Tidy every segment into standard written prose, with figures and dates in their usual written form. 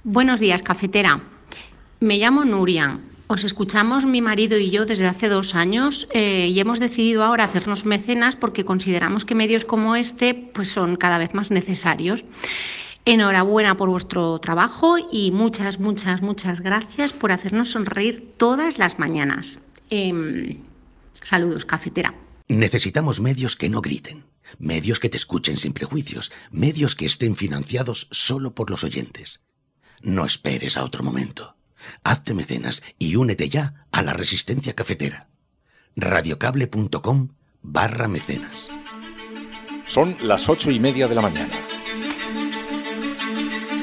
Buenos días, cafetera. Me llamo Nuria. Os escuchamos mi marido y yo desde hace 2 años y hemos decidido ahora hacernos mecenas porque consideramos que medios como este pues son cada vez más necesarios. Enhorabuena por vuestro trabajo y muchas gracias por hacernos sonreír todas las mañanas. Saludos, cafetera. Necesitamos medios que no griten, medios que te escuchen sin prejuicios, medios que estén financiados solo por los oyentes. No esperes a otro momento. Hazte mecenas y únete ya a la resistencia cafetera. radiocable.com/mecenas. Son las 8:30 de la mañana.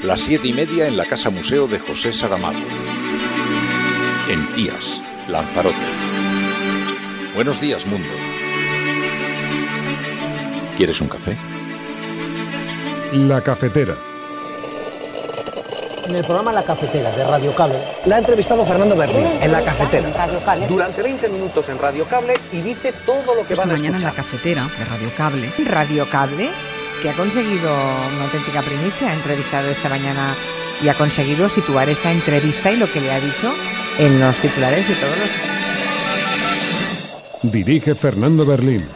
Las 7:30 en la Casa Museo de José Saramago. En Tías, Lanzarote. Buenos días, mundo. ¿Quieres un café? La cafetera. En el programa La Cafetera de Radio Cable la ha entrevistado Fernando Berlín en La Cafetera. Durante 20 minutos en Radio Cable y dice todo lo que van a escuchar. Mañana en La Cafetera de Radio Cable. Radio Cable, que ha conseguido una auténtica primicia, ha entrevistado esta mañana y ha conseguido situar esa entrevista y lo que le ha dicho en los titulares de todos los... Dirige Fernando Berlín.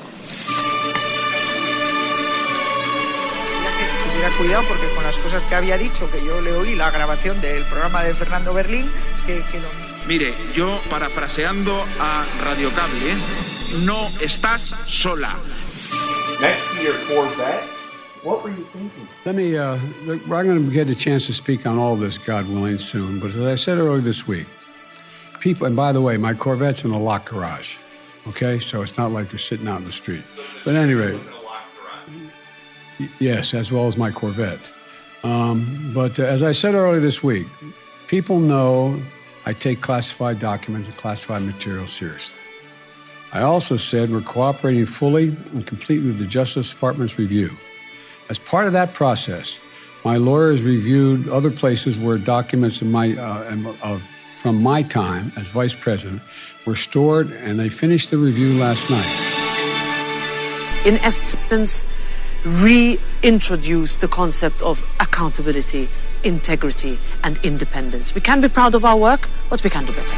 Cuidado porque con las cosas que había dicho, que yo le oí la grabación del programa de Fernando Berlín, que lo... Mire, yo parafraseando a Radio Cable, no estás sola. Next to your Corvette, what were you thinking? Let me, I'm going to get a chance to speak on all this, God willing, soon. But as I said earlier this week, people, and by the way, my Corvette's in a locked garage, okay? So it's not like you're sitting out in the street. But at any rate... Yes, as well as my Corvette. But as I said earlier this week, people know I take classified documents and classified materials seriously. I also said we're cooperating fully and completely with the Justice Department's review. As part of that process, my lawyers reviewed other places where documents in from my time as Vice President were stored, and they finished the review last night. In essence, reintroduce the concept of accountability, integrity and independence. We can be proud of our work, but we can do better.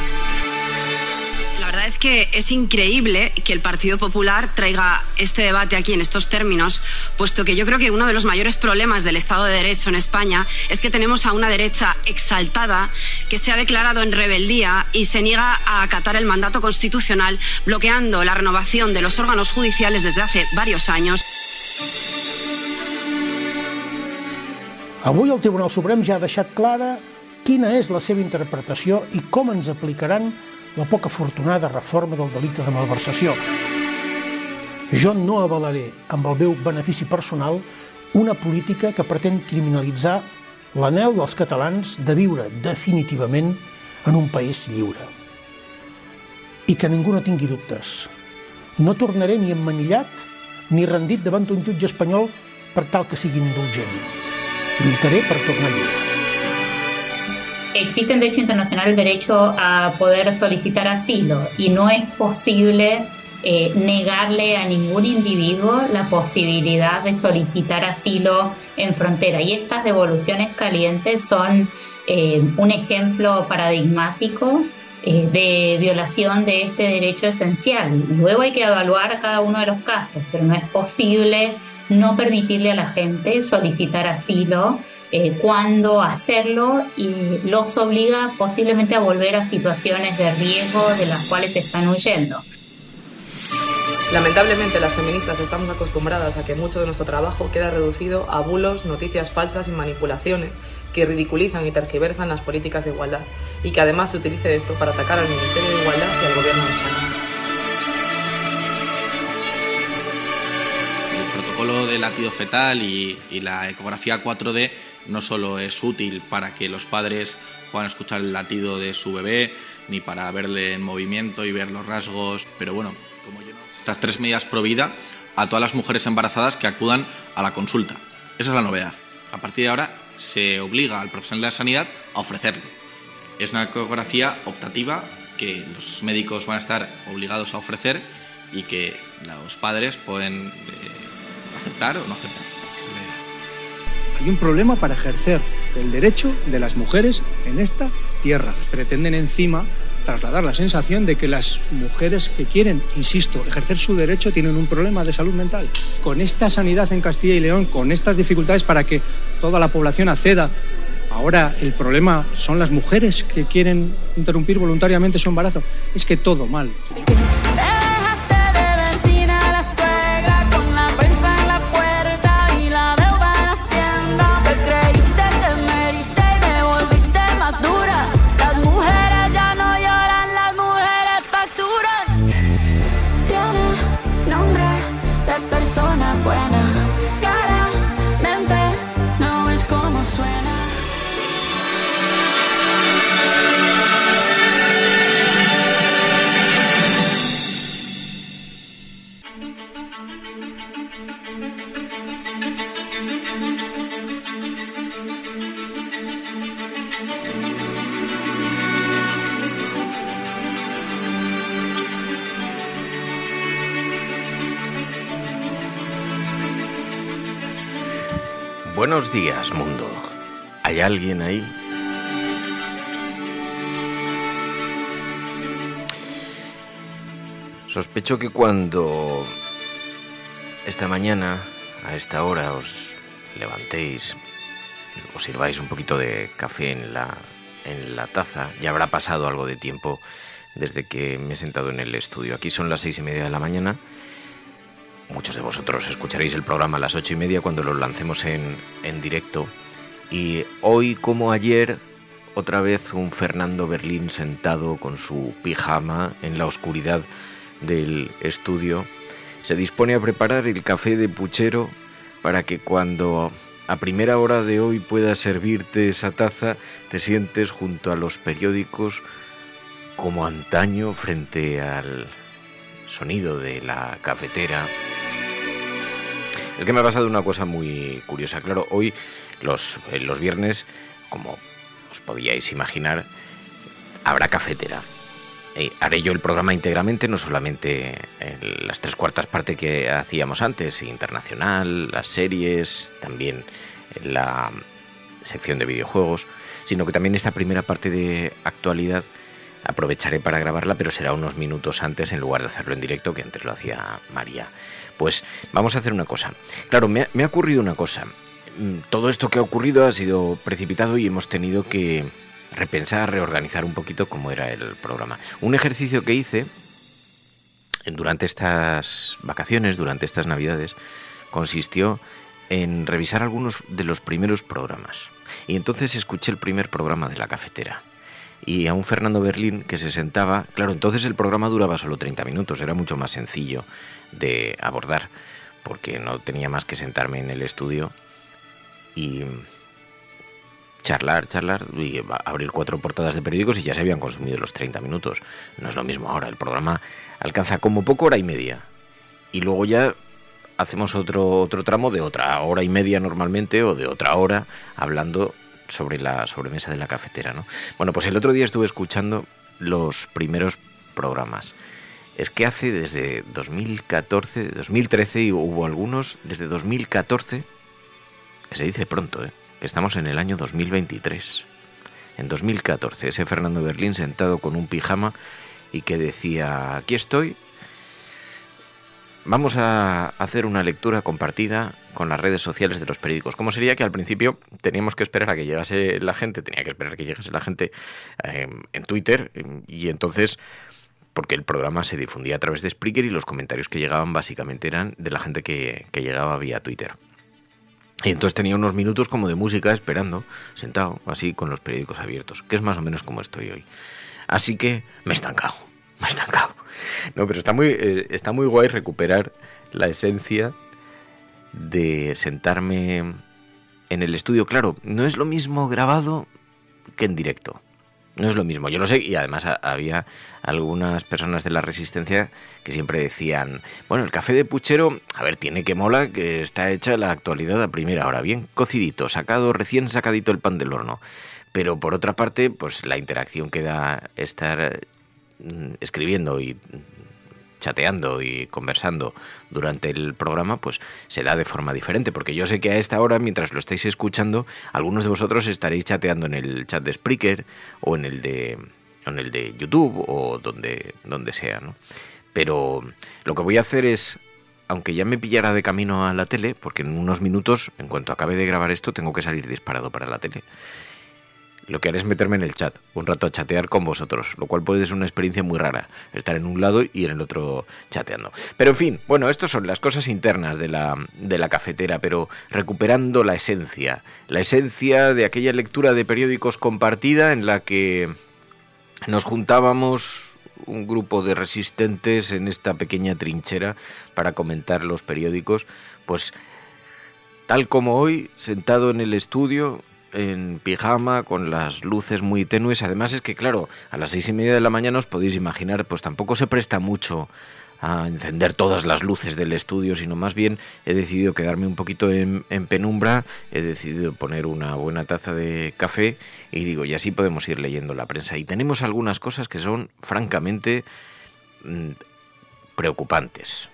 La verdad es que es increíble que el Partido Popular traiga este debate aquí en estos términos, puesto que yo creo que uno de los mayores problemas del Estado de Derecho en España es que tenemos a una derecha exaltada que se ha declarado en rebeldía y se niega a acatar el mandato constitucional, bloqueando la renovación de los órganos judiciales desde hace varios años. Avui el Tribunal Suprem ja ha deixat clara quina és la seva interpretació i com ens aplicaran la poc afortunada reforma del delicte de malversació. Jo no avalaré, amb el meu benefici personal, una política que pretén criminalitzar l'anhel dels catalans de viure definitivament en un país lliure. I que ningú no tingui dubtes. No tornaré ni emmanillat ni rendit davant un jutge espanyol per tal que sigui indulgent. Lluitaré per tornar lliure. Existe en derecho internacional el derecho a poder solicitar asilo y no es posible negarle a ningún individuo la posibilidad de solicitar asilo en frontera. Y estas devoluciones calientes son un ejemplo paradigmático de violación de este derecho esencial. Luego hay que evaluar cada uno de los casos, pero no es posible no permitirle a la gente solicitar asilo cuando hacerlo los obliga posiblemente a volver a situaciones de riesgo de las cuales están huyendo. Lamentablemente las feministas estamos acostumbradas a que mucho de nuestro trabajo queda reducido a bulos, noticias falsas y manipulaciones que ridiculizan y tergiversan las políticas de igualdad y que además se utilice esto para atacar al Ministerio de Igualdad y al Gobierno de España. El protocolo de latido fetal y la ecografía 4D no solo es útil para que los padres puedan escuchar el latido de su bebé, ni para verle en movimiento y ver los rasgos, pero bueno, como yo no... Estas 3 medidas pro vida a todas las mujeres embarazadas que acudan a la consulta. Esa es la novedad. A partir de ahora se obliga al profesional de la sanidad a ofrecerlo. Es una ecografía optativa que los médicos van a estar obligados a ofrecer y que los padres pueden aceptar o no aceptar. Hay un problema para ejercer el derecho de las mujeres en esta tierra. Pretenden encima trasladar la sensación de que las mujeres que quieren, insisto, ejercer su derecho tienen un problema de salud mental. Con esta sanidad en Castilla y León, con estas dificultades para que toda la población acceda, ahora el problema son las mujeres que quieren interrumpir voluntariamente su embarazo. Es que todo mal. Buenos días, mundo. ¿Hay alguien ahí? Sospecho que cuando esta mañana, a esta hora, os levantéis, os sirváis un poquito de café en la taza, ya habrá pasado algo de tiempo desde que me he sentado en el estudio. Aquí son las 6:30 de la mañana. Muchos de vosotros escucharéis el programa a las 8:30 cuando lo lancemos en directo. Y hoy, como ayer, otra vez un Fernando Berlín sentado con su pijama en la oscuridad del estudio se dispone a preparar el café de puchero para que cuando a primera hora de hoy pueda servirte esa taza te sientes junto a los periódicos como antaño frente al sonido de la cafetera. Es que me ha pasado una cosa muy curiosa. Claro, hoy, los viernes, como os podíais imaginar, habrá cafetera. Haré yo el programa íntegramente, no solamente en las 3/4 partes que hacíamos antes, internacional, las series, también en la sección de videojuegos, sino que también esta primera parte de actualidad aprovecharé para grabarla, pero será unos minutos antes en lugar de hacerlo en directo, que antes lo hacía María. Pues vamos a hacer una cosa. Claro, me ha ocurrido una cosa. Todo esto que ha ocurrido ha sido precipitado y hemos tenido que repensar, reorganizar un poquito cómo era el programa. Un ejercicio que hice durante estas vacaciones, durante estas Navidades, consistió en revisar algunos de los primeros programas. Y entonces escuché el primer programa de La Cafetera. Y a un Fernando Berlín que se sentaba... Claro, entonces el programa duraba solo 30 minutos, era mucho más sencillo de abordar, porque no tenía más que sentarme en el estudio y charlar, y abrir 4 portadas de periódicos y ya se habían consumido los 30 minutos. No es lo mismo ahora, el programa alcanza como poco 1h30, y luego ya hacemos otro tramo de otra 1h30 normalmente, o de otra hora, hablando sobre la sobremesa de la cafetera, ¿no? Bueno, pues el otro día estuve escuchando los primeros programas. Es que hace desde 2014, 2013, y hubo algunos desde 2014, que se dice pronto, que estamos en el año 2023. En 2014, ese Fernando Berlín sentado con un pijama y que decía: aquí estoy, vamos a hacer una lectura compartida con las redes sociales de los periódicos. ¿Cómo sería que al principio teníamos que esperar a que llegase la gente? Tenía que esperar que llegase la gente en Twitter, y entonces, porque el programa se difundía a través de Spreaker y los comentarios que llegaban básicamente eran de la gente que llegaba vía Twitter. Y entonces tenía unos minutos como de música esperando, sentado así con los periódicos abiertos, que es más o menos como estoy hoy. Así que me he estancado. No, pero está muy guay recuperar la esencia de sentarme en el estudio. Claro, no es lo mismo grabado que en directo. No es lo mismo, yo lo sé, y además había algunas personas de la Resistencia que siempre decían: bueno, el café de puchero, a ver, tiene que mola, que está hecha la actualidad a primera hora, bien cocidito, recién sacadito el pan del horno. Pero por otra parte, pues la interacción que da estar escribiendo y chateando y conversando durante el programa, pues se da de forma diferente, porque yo sé que a esta hora, mientras lo estáis escuchando, algunos de vosotros estaréis chateando en el chat de Spreaker o en el de YouTube o donde sea, ¿no? Pero lo que voy a hacer es, aunque ya me pillara de camino a la tele, porque en unos minutos, en cuanto acabe de grabar esto, tengo que salir disparado para la tele, lo que haré es meterme en el chat, un rato a chatear con vosotros, lo cual puede ser una experiencia muy rara, estar en un lado y en el otro chateando. Pero en fin, bueno, estas son las cosas internas de la cafetera, pero recuperando la esencia de aquella lectura de periódicos compartida en la que nos juntábamos un grupo de resistentes en esta pequeña trinchera para comentar los periódicos, pues tal como hoy, sentado en el estudio, en pijama, con las luces muy tenues. Además es que, claro, a las 6:30 de la mañana os podéis imaginar, pues tampoco se presta mucho a encender todas las luces del estudio, sino más bien he decidido quedarme un poquito en penumbra, he decidido poner una buena taza de café y digo, y así podemos ir leyendo la prensa. Y tenemos algunas cosas que son francamente preocupantes,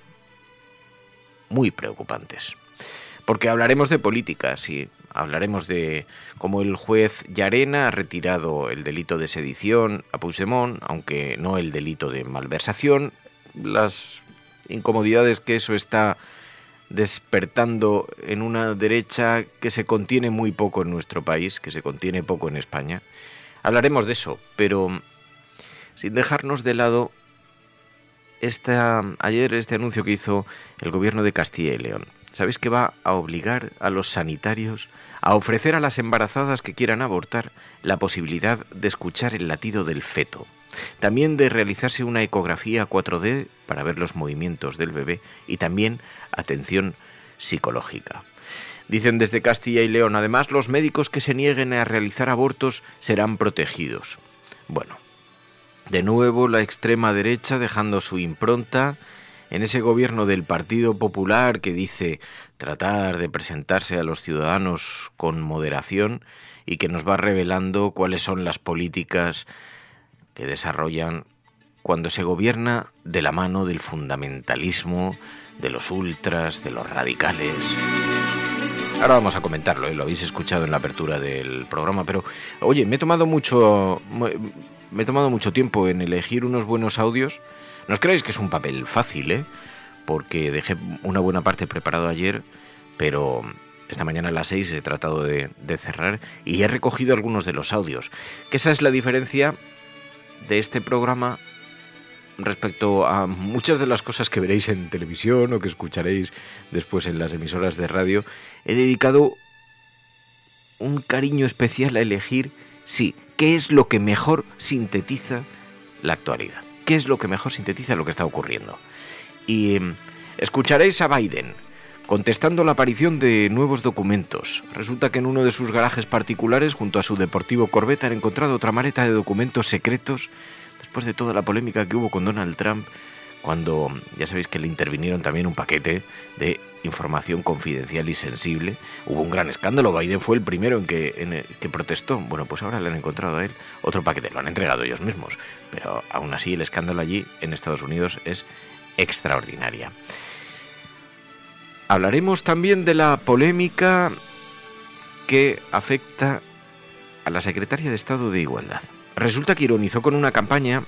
muy preocupantes, porque hablaremos de política, sí. Hablaremos de cómo el juez Llarena ha retirado el delito de sedición a Puigdemont, aunque no el delito de malversación, las incomodidades que eso está despertando en una derecha que se contiene muy poco en nuestro país, que se contiene poco en España. Hablaremos de eso, pero sin dejarnos de lado ayer este anuncio que hizo el gobierno de Castilla y León. ¿Sabéis que va a obligar a los sanitarios a ofrecer a las embarazadas que quieran abortar la posibilidad de escuchar el latido del feto? También de realizarse una ecografía 4D para ver los movimientos del bebé y también atención psicológica. Dicen desde Castilla y León, además, los médicos que se nieguen a realizar abortos serán protegidos. Bueno, de nuevo la extrema derecha dejando su impronta en ese gobierno del Partido Popular que dice tratar de presentarse a los ciudadanos con moderación y que nos va revelando cuáles son las políticas que desarrollan cuando se gobierna de la mano del fundamentalismo, de los ultras, de los radicales. Ahora vamos a comentarlo, lo habéis escuchado en la apertura del programa, pero oye, me he tomado mucho tiempo en elegir unos buenos audios. No os creáis que es un papel fácil, porque dejé una buena parte preparado ayer, pero esta mañana a las 6 he tratado de cerrar y he recogido algunos de los audios. Que esa es la diferencia de este programa respecto a muchas de las cosas que veréis en televisión o que escucharéis después en las emisoras de radio. He dedicado un cariño especial a elegir, sí, qué es lo que mejor sintetiza la actualidad. ¿Qué es lo que mejor sintetiza lo que está ocurriendo? Y escucharéis a Biden contestando la aparición de nuevos documentos. Resulta que en uno de sus garajes particulares, junto a su deportivo Corvette, han encontrado otra maleta de documentos secretos después de toda la polémica que hubo con Donald Trump, cuando ya sabéis que le intervinieron también un paquete de información confidencial y sensible. Hubo un gran escándalo, Biden fue el primero en que protestó. Bueno, pues ahora le han encontrado a él otro paquete, lo han entregado ellos mismos, pero aún así el escándalo allí en Estados Unidos es extraordinaria. Hablaremos también de la polémica que afecta a la secretaria de Estado de Igualdad. Resulta que ironizó con la campaña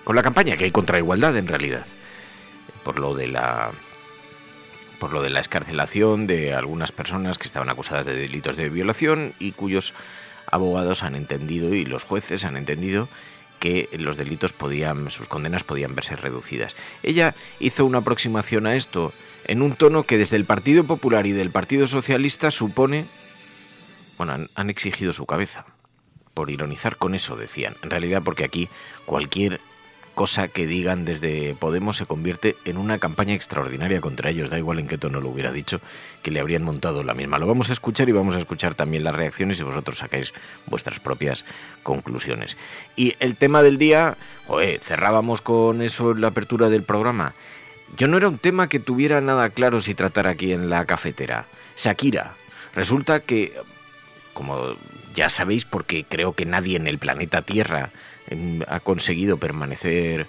que hay contra igualdad en realidad, por lo de la excarcelación de algunas personas que estaban acusadas de delitos de violación y cuyos abogados han entendido y los jueces han entendido que los delitos sus condenas podían verse reducidas. Ella hizo una aproximación a esto en un tono que desde el Partido Popular y del Partido Socialista han exigido su cabeza. Por ironizar con eso, decían. En realidad porque aquí cualquier cosa que digan desde Podemos se convierte en una campaña extraordinaria contra ellos, da igual en qué tono lo hubiera dicho, que le habrían montado la misma. Lo vamos a escuchar y vamos a escuchar también las reacciones y vosotros sacáis vuestras propias conclusiones. Y el tema del día, cerrábamos con eso en la apertura del programa. Yo no era un tema que tuviera nada claro si tratar aquí en la cafetera. Shakira. Resulta que, como ya sabéis, porque creo que nadie en el planeta Tierra ha conseguido permanecer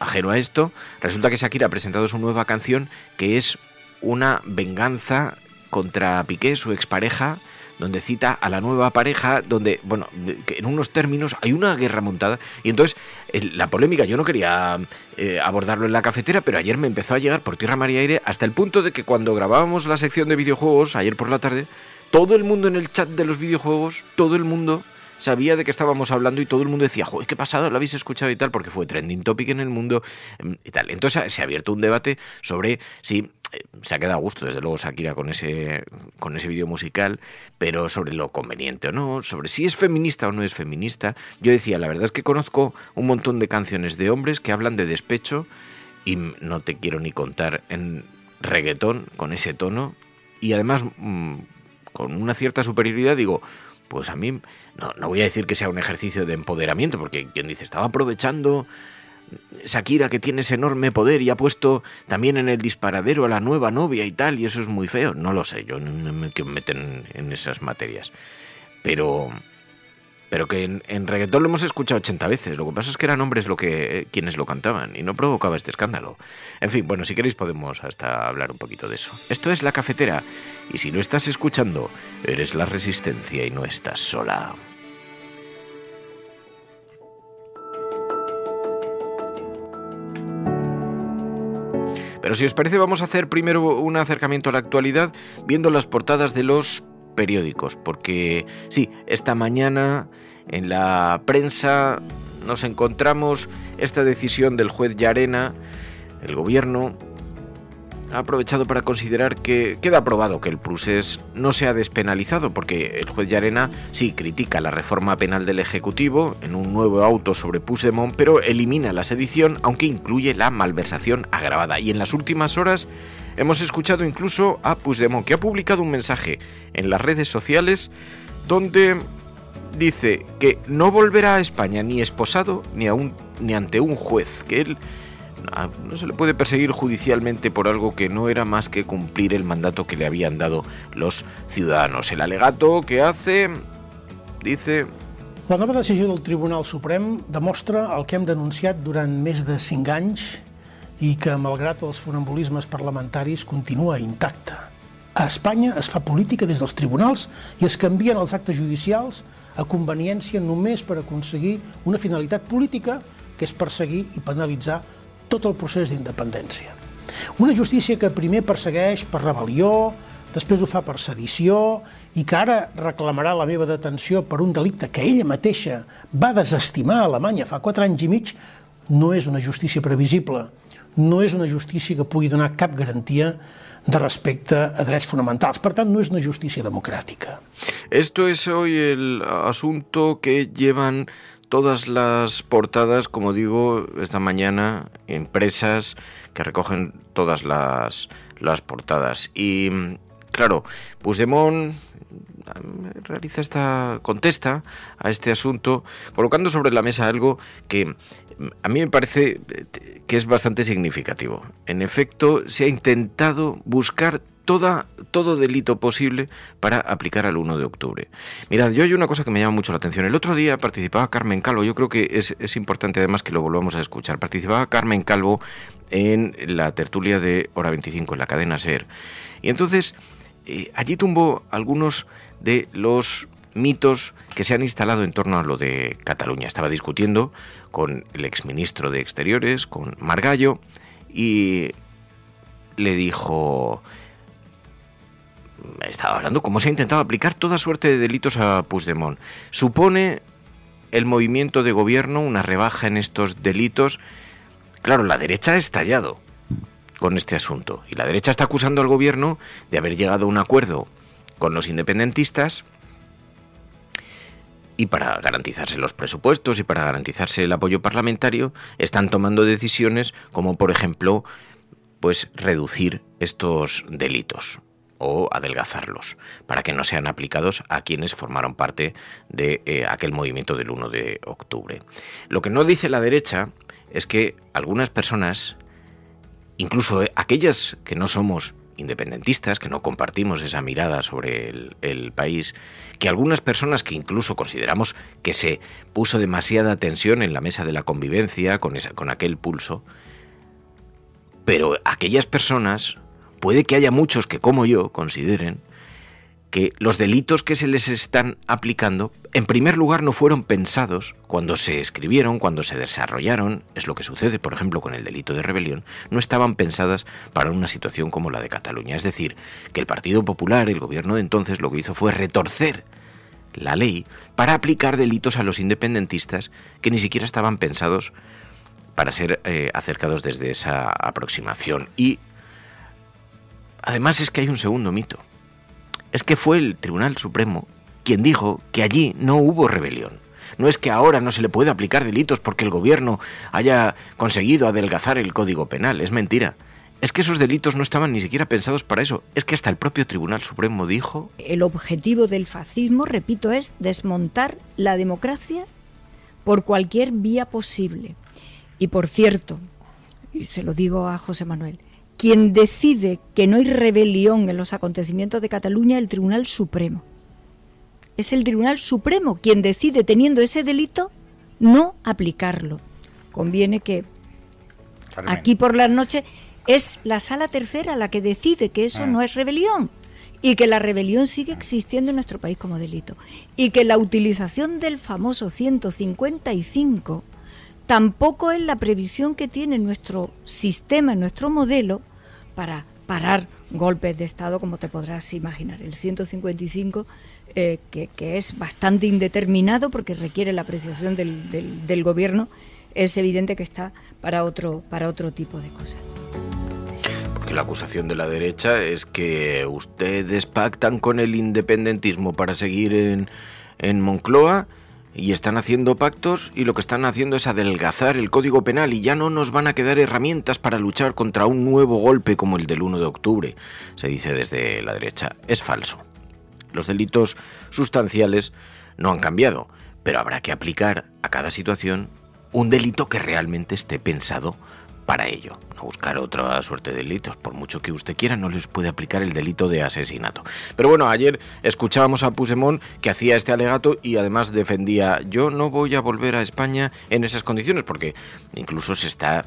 ajeno a esto, resulta que Shakira ha presentado su nueva canción, que es una venganza contra Piqué, su expareja, donde cita a la nueva pareja, donde, bueno, en unos términos hay una guerra montada. Y entonces, la polémica, yo no quería abordarlo en la cafetera, pero ayer me empezó a llegar por tierra, mar y aire, hasta el punto de que cuando grabábamos la sección de videojuegos, ayer por la tarde, todo el mundo en el chat de los videojuegos, todo el mundo sabía de qué estábamos hablando y todo el mundo decía, joder, ¿qué pasado? ¿Lo habéis escuchado y tal? Porque fue trending topic en el mundo y tal. Entonces se ha abierto un debate sobre si se ha quedado a gusto, desde luego, Shakira con ese vídeo musical, pero sobre lo conveniente o no, sobre si es feminista o no es feminista. Yo decía, la verdad es que conozco un montón de canciones de hombres que hablan de despecho y no te quiero ni contar en reggaetón con ese tono y además con una cierta superioridad. Digo, pues a mí no voy a decir que sea un ejercicio de empoderamiento, porque quien dice, estaba aprovechando Shakira, que tiene ese enorme poder y ha puesto también en el disparadero a la nueva novia y tal, y eso es muy feo. No lo sé, yo no me quiero meter en esas materias. Pero que en reggaetón lo hemos escuchado 80 veces. Lo que pasa es que eran hombres quienes lo cantaban y no provocaba este escándalo. En fin, bueno, si queréis podemos hasta hablar un poquito de eso. Esto es La Cafetera, y si lo estás escuchando, eres la resistencia y no estás sola. Pero si os parece, vamos a hacer primero un acercamiento a la actualidad viendo las portadas de los periódicos, porque sí, esta mañana en la prensa nos encontramos esta decisión del juez Llarena. El gobierno ha aprovechado para considerar que queda aprobado que el procés no sea despenalizado, porque el juez Llarena sí critica la reforma penal del Ejecutivo en un nuevo auto sobre Puigdemont, pero elimina la sedición, aunque incluye la malversación agravada. Y en las últimas horas hemos escuchado incluso a Puigdemont, que ha publicado un mensaje en las redes sociales donde dice que no volverá a España ni esposado ni ante un juez, que él no se le puede perseguir judicialmente por algo que no era más que cumplir el mandato que le habían dado los ciudadanos. El alegato que hace, dice... La nova decisió del Tribunal Suprem demostra el que hem denunciat durant més de 5 anys i que, malgrat els funambulismes parlamentaris, continua intacte. A Espanya es fa política des dels tribunals i es canvien els actes judicials a conveniència només per aconseguir una finalitat política, que és perseguir i penalitzar tot el procés d'independència. Una justícia que primer persegueix per rebel·lió, després ho fa per sedició i que ara reclamarà la meva detenció per un delicte que ella mateixa va desestimar a Alemanya fa 4 anys i mig, no és una justícia previsible, no és una justícia que pugui donar cap garantia de respecte a drets fonamentals. Per tant, no és una justícia democràtica. Esto es hoy el asunto que llevan todas las portadas, como digo, esta mañana, impresas, que recogen todas las portadas. Y, claro, Puigdemont contesta a este asunto, colocando sobre la mesa algo que a mí me parece que es bastante significativo. En efecto, se ha intentado buscar todo delito posible para aplicar al 1 de octubre. Mirad, yo hay una cosa que me llama mucho la atención. El otro día participaba Carmen Calvo, yo creo que es importante además que lo volvamos a escuchar. Participaba Carmen Calvo en la tertulia de Hora 25 en la cadena SER. Y entonces allí tumbó algunos de los mitos que se han instalado en torno a lo de Cataluña. Estaba discutiendo con el exministro de Exteriores, con Margallo, y le dijo... Estaba hablando cómo se ha intentado aplicar toda suerte de delitos a Puigdemont. ¿Supone el movimiento de gobierno una rebaja en estos delitos? Claro, la derecha ha estallado con este asunto. Y la derecha está acusando al gobierno de haber llegado a un acuerdo con los independentistas y para garantizarse los presupuestos y para garantizarse el apoyo parlamentario están tomando decisiones como, por ejemplo, pues reducir estos delitos o adelgazarlos, para que no sean aplicados a quienes formaron parte de aquel movimiento del 1 de octubre. Lo que no dice la derecha es que algunas personas, incluso aquellas que no somos independentistas, que no compartimos esa mirada sobre el país, que algunas personas que incluso consideramos que se puso demasiada tensión en la mesa de la convivencia con aquel pulso, pero aquellas personas, puede que haya muchos que como yo consideren que los delitos que se les están aplicando, en primer lugar, no fueron pensados cuando se escribieron, cuando se desarrollaron. Es lo que sucede, por ejemplo, con el delito de rebelión. No estaban pensadas para una situación como la de Cataluña. Es decir, que el Partido Popular, el gobierno de entonces, lo que hizo fue retorcer la ley para aplicar delitos a los independentistas que ni siquiera estaban pensados para ser acercados desde esa aproximación. Y además es que hay un segundo mito. Es que fue el Tribunal Supremo quien dijo que allí no hubo rebelión. No es que ahora no se le pueda aplicar delitos porque el gobierno haya conseguido adelgazar el Código Penal. Es mentira. Es que esos delitos no estaban ni siquiera pensados para eso. Es que hasta el propio Tribunal Supremo dijo... El objetivo del fascismo, repito, es desmontar la democracia por cualquier vía posible. Y por cierto, y se lo digo a José Manuel, quien decide que no hay rebelión en los acontecimientos de Cataluña es el Tribunal Supremo. Es el Tribunal Supremo quien decide, teniendo ese delito, no aplicarlo. Conviene que aquí por las noches es la Sala Tercera la que decide que eso no es rebelión y que la rebelión sigue existiendo en nuestro país como delito y que la utilización del famoso 155 tampoco es la previsión que tiene nuestro sistema, nuestro modelo, para parar golpes de Estado, como te podrás imaginar. El 155, que es bastante indeterminado porque requiere la apreciación del gobierno, es evidente que está para otro tipo de cosas. Porque la acusación de la derecha es que ustedes pactan con el independentismo para seguir en Moncloa, y están haciendo pactos y lo que están haciendo es adelgazar el Código Penal y ya no nos van a quedar herramientas para luchar contra un nuevo golpe como el del 1 de octubre, se dice desde la derecha. Es falso. Los delitos sustanciales no han cambiado, pero habrá que aplicar a cada situación un delito que realmente esté pensado para ello. No buscar otra suerte de delitos. Por mucho que usted quiera, no les puede aplicar el delito de asesinato. Pero bueno, ayer escuchábamos a Puigdemont que hacía este alegato y además defendía: yo no voy a volver a España en esas condiciones, porque incluso se está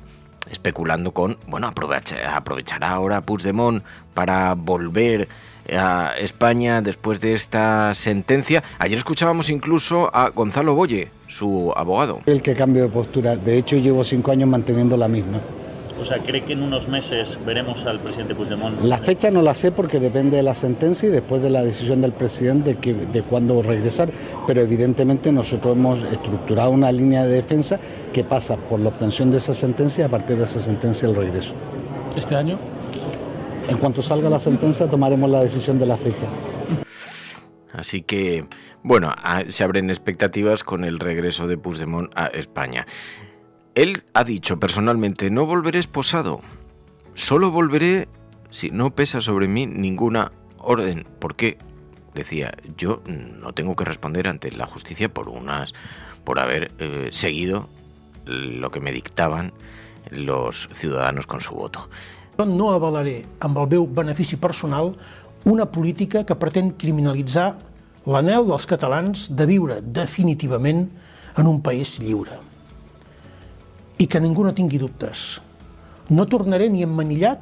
especulando con, bueno, aprovechará ahora Puigdemont para volver a España después de esta sentencia. Ayer escuchábamos incluso a Gonzalo Boye, su abogado. El que cambie de postura. De hecho, llevo 5 años manteniendo la misma. O sea, ¿cree que en unos meses veremos al presidente Puigdemont? La fecha no la sé porque depende de la sentencia y después de la decisión del presidente de cuándo regresar, pero evidentemente nosotros hemos estructurado una línea de defensa que pasa por la obtención de esa sentencia y a partir de esa sentencia el regreso. ¿Este año? En cuanto salga la sentencia tomaremos la decisión de la fecha. Así que, bueno, se abren expectativas con el regreso de Puigdemont a España. Él ha dicho personalmente: no volveré esposado, solo volveré si no pesa sobre mí ninguna orden. ¿Por qué? Decía, yo no tengo que responder ante la justicia por haber seguido lo que me dictaban los ciudadanos con su voto. No avalaré amb el meu benefici personal una política que pretén criminalitzar l'anhel dels catalans de viure definitivament en un país lliure. I que ningú no tingui dubtes. No tornaré ni emmanillat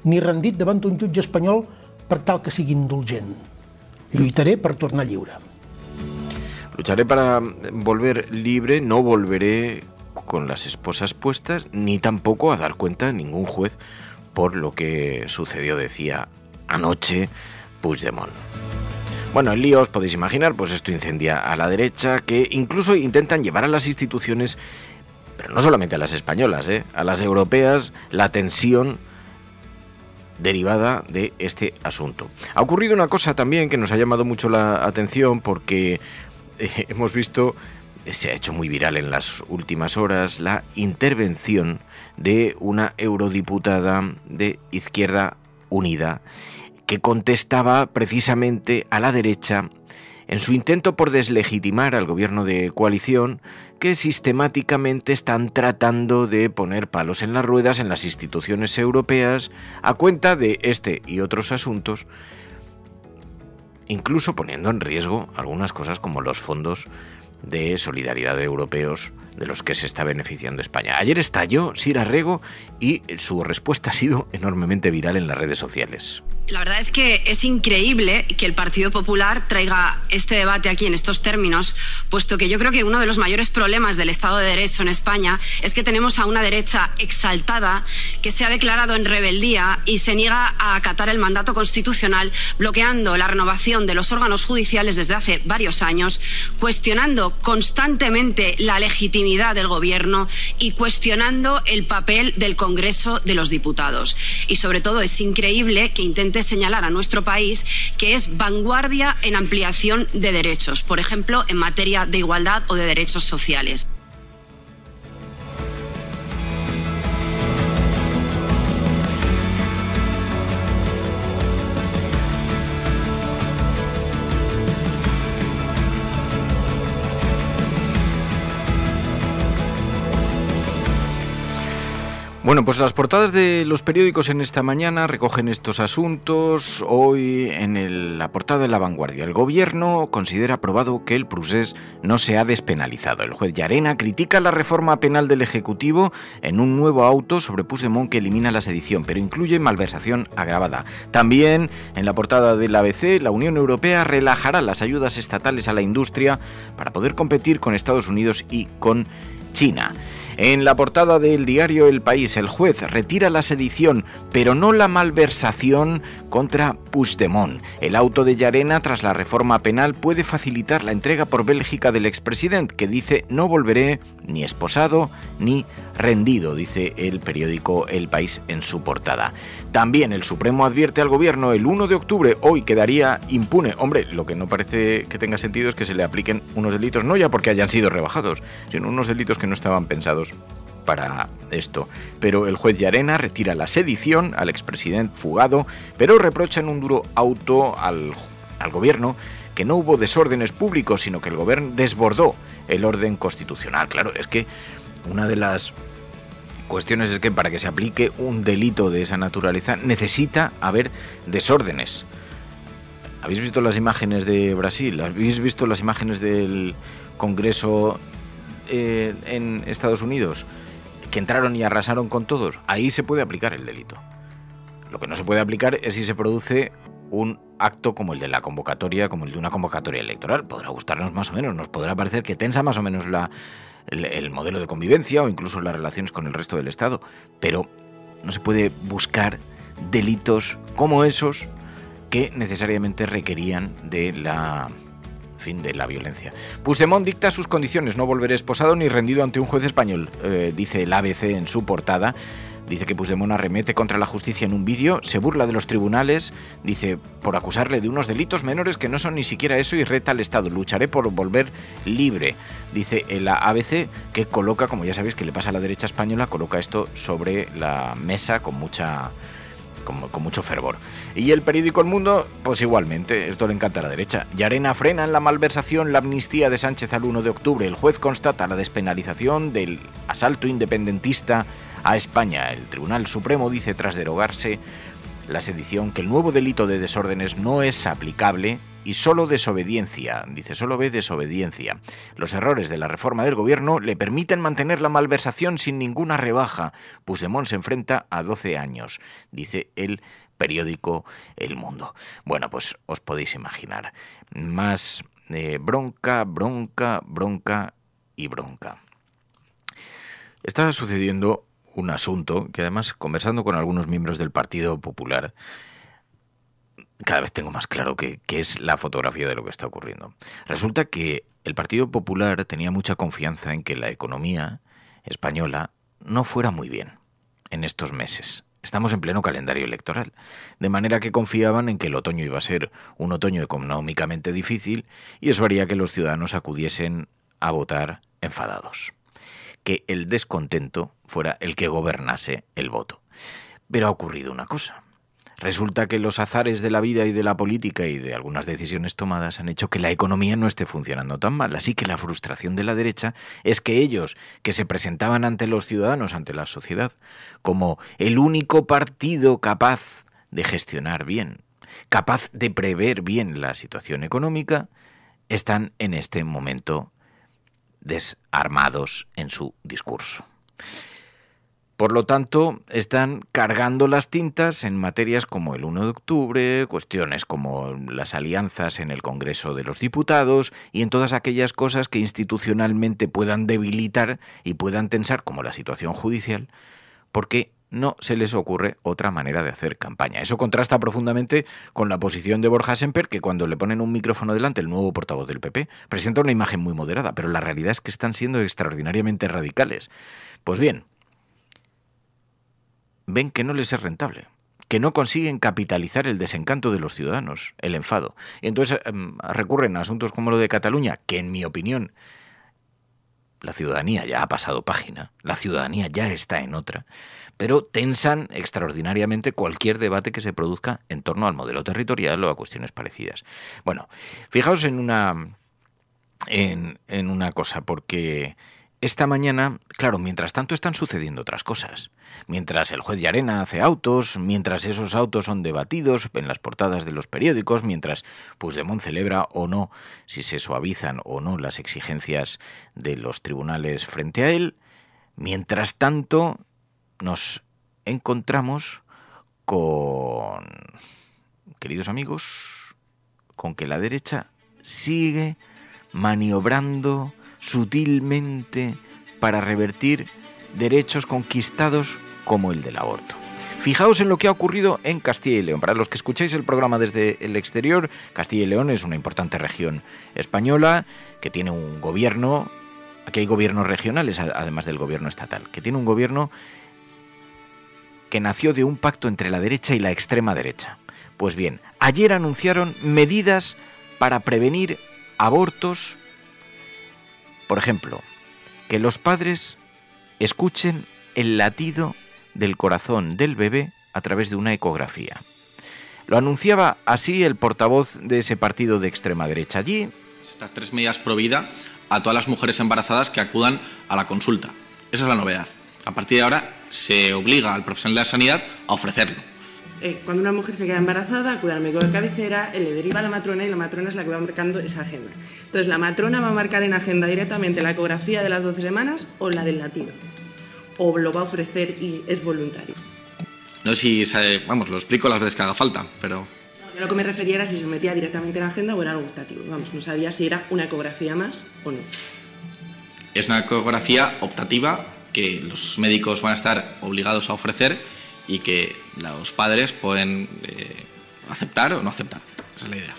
ni rendit davant un jutge espanyol per tal que sigui indulgent. Lluitaré per tornar lliure. Lucharé para volver libre, no volveré con las esposas puestas, ni tampoco a dar cuenta a ningún juez por lo que sucedió, decía anoche Puigdemont. Bueno, el lío, os podéis imaginar, pues esto incendia a la derecha, que incluso intentan llevar a las instituciones, pero no solamente a las españolas, a las europeas, la tensión derivada de este asunto. Ha ocurrido una cosa también que nos ha llamado mucho la atención, porque hemos visto, se ha hecho muy viral en las últimas horas, la intervención de una eurodiputada de Izquierda Unida que contestaba precisamente a la derecha en su intento por deslegitimar al gobierno de coalición que sistemáticamente están tratando de poner palos en las ruedas en las instituciones europeas a cuenta de este y otros asuntos, incluso poniendo en riesgo algunas cosas como los fondos de solidaridad europeos de los que se está beneficiando España. Ayer estalló Sir Arrego y su respuesta ha sido enormemente viral en las redes sociales. La verdad es que es increíble que el Partido Popular traiga este debate aquí en estos términos, puesto que yo creo que uno de los mayores problemas del Estado de Derecho en España es que tenemos a una derecha exaltada que se ha declarado en rebeldía y se niega a acatar el mandato constitucional, bloqueando la renovación de los órganos judiciales desde hace varios años, cuestionando constantemente la legitimidad del Gobierno y cuestionando el papel del Congreso de los Diputados. Y sobre todo es increíble que intente señalar a nuestro país que es vanguardia en ampliación de derechos, por ejemplo, en materia de igualdad o de derechos sociales. Bueno, pues las portadas de los periódicos en esta mañana recogen estos asuntos. Hoy en la portada de La Vanguardia, el Gobierno considera aprobado que el procés no se ha despenalizado. El juez Llarena critica la reforma penal del Ejecutivo en un nuevo auto sobre Puigdemont que elimina la sedición, pero incluye malversación agravada. También en la portada del ABC, la Unión Europea relajará las ayudas estatales a la industria para poder competir con Estados Unidos y con China. En la portada del diario El País, el juez retira la sedición, pero no la malversación contra Puigdemont. El auto de Llarena, tras la reforma penal, puede facilitar la entrega por Bélgica del expresidente, que dice: no volveré ni esposado ni rendido, dice el periódico El País en su portada. También el Supremo advierte al Gobierno: el 1 de octubre, hoy quedaría impune. Hombre, lo que no parece que tenga sentido es que se le apliquen unos delitos, no ya porque hayan sido rebajados, sino unos delitos que no estaban pensados para esto. Pero el juez Llarena retira la sedición al expresidente fugado, pero reprocha en un duro auto al Gobierno que no hubo desórdenes públicos, sino que el Gobierno desbordó el orden constitucional. Claro, es que una de las cuestiones es que para que se aplique un delito de esa naturaleza necesita haber desórdenes. ¿Habéis visto las imágenes de Brasil? ¿Habéis visto las imágenes del Congreso en Estados Unidos? Que entraron y arrasaron con todos. Ahí se puede aplicar el delito. Lo que no se puede aplicar es si se produce un acto como el de la convocatoria, como el de una convocatoria electoral. Podrá gustarnos más o menos, nos podrá parecer que tensa más o menos el modelo de convivencia o incluso las relaciones con el resto del Estado, pero no se puede buscar delitos como esos que necesariamente requerían de la violencia. Puigdemont dicta sus condiciones: no volveré esposado ni rendido ante un juez español, dice el ABC en su portada. Dice que Puigdemont arremete contra la justicia en un vídeo, se burla de los tribunales, dice, por acusarle de unos delitos menores que no son ni siquiera eso, y reta al Estado: lucharé por volver libre. Dice el ABC, que coloca, como ya sabéis que le pasa a la derecha española, coloca esto sobre la mesa con mucho fervor. Y el periódico El Mundo, pues igualmente, esto le encanta a la derecha. Llarena frena en la malversación la amnistía de Sánchez al 1 de octubre. El juez constata la despenalización del asalto independentista a España. El Tribunal Supremo dice, tras derogarse la sedición, que el nuevo delito de desórdenes no es aplicable y solo desobediencia, dice, solo ve desobediencia. Los errores de la reforma del Gobierno le permiten mantener la malversación sin ninguna rebaja. Puigdemont se enfrenta a 12 años, dice el periódico El Mundo. Bueno, pues os podéis imaginar. Más bronca y bronca. Está sucediendo un asunto que, además, conversando con algunos miembros del Partido Popular, cada vez tengo más claro que es la fotografía de lo que está ocurriendo. Resulta que el Partido Popular tenía mucha confianza en que la economía española no fuera muy bien en estos meses. Estamos en pleno calendario electoral, de manera que confiaban en que el otoño iba a ser un otoño económicamente difícil y eso haría que los ciudadanos acudiesen a votar enfadados, que el descontento fuera el que gobernase el voto. Pero ha ocurrido una cosa. Resulta que los azares de la vida y de la política y de algunas decisiones tomadas han hecho que la economía no esté funcionando tan mal. Así que la frustración de la derecha es que ellos, que se presentaban ante los ciudadanos, ante la sociedad, como el único partido capaz de gestionar bien, capaz de prever bien la situación económica, están en este momento desarmados en su discurso. Por lo tanto, están cargando las tintas en materias como el 1 de octubre, cuestiones como las alianzas en el Congreso de los Diputados y en todas aquellas cosas que institucionalmente puedan debilitar y puedan tensar, como la situación judicial, porque no se les ocurre otra manera de hacer campaña. Eso contrasta profundamente con la posición de Borja Semper, que cuando le ponen un micrófono delante, el nuevo portavoz del PP, presenta una imagen muy moderada, pero la realidad es que están siendo extraordinariamente radicales. Pues bien, ven que no les es rentable, que no consiguen capitalizar el desencanto de los ciudadanos, el enfado. Y entonces recurren a asuntos como lo de Cataluña, que en mi opinión la ciudadanía ya ha pasado página, la ciudadanía ya está en otra, pero tensan extraordinariamente cualquier debate que se produzca en torno al modelo territorial o a cuestiones parecidas. Bueno, fijaos en una cosa, porque esta mañana, claro, mientras tanto están sucediendo otras cosas. Mientras el juez Llarena hace autos, mientras esos autos son debatidos en las portadas de los periódicos, mientras Puigdemont celebra o no, si se suavizan o no las exigencias de los tribunales frente a él, mientras tanto nos encontramos con, queridos amigos, con que la derecha sigue maniobrando sutilmente para revertir derechos conquistados como el del aborto. Fijaos en lo que ha ocurrido en Castilla y León. Para los que escucháis el programa desde el exterior, Castilla y León es una importante región española que tiene un gobierno, aquí hay gobiernos regionales además del gobierno estatal, que tiene un gobierno que nació de un pacto entre la derecha y la extrema derecha. Pues bien, ayer anunciaron medidas para prevenir abortos. Por ejemplo, que los padres escuchen el latido del corazón del bebé a través de una ecografía. Lo anunciaba así el portavoz de ese partido de extrema derecha allí. Estas 3 medidas pro vida a todas las mujeres embarazadas que acudan a la consulta. Esa es la novedad. A partir de ahora se obliga al profesional de la sanidad a ofrecerlo. Cuando una mujer se queda embarazada, acude al médico de cabecera, él le deriva a la matrona y la matrona es la que va marcando esa agenda. Entonces, la matrona va a marcar en agenda directamente la ecografía de las 12 semanas o la del latido. O lo va a ofrecer y es voluntario. No sé si, lo explico las veces que haga falta, pero... Yo lo que me refería era si se metía directamente en agenda o era algo optativo. No sabía si era una ecografía más o no. Es una ecografía optativa que los médicos van a estar obligados a ofrecer y que los padres pueden aceptar o no aceptar. Esa es la idea.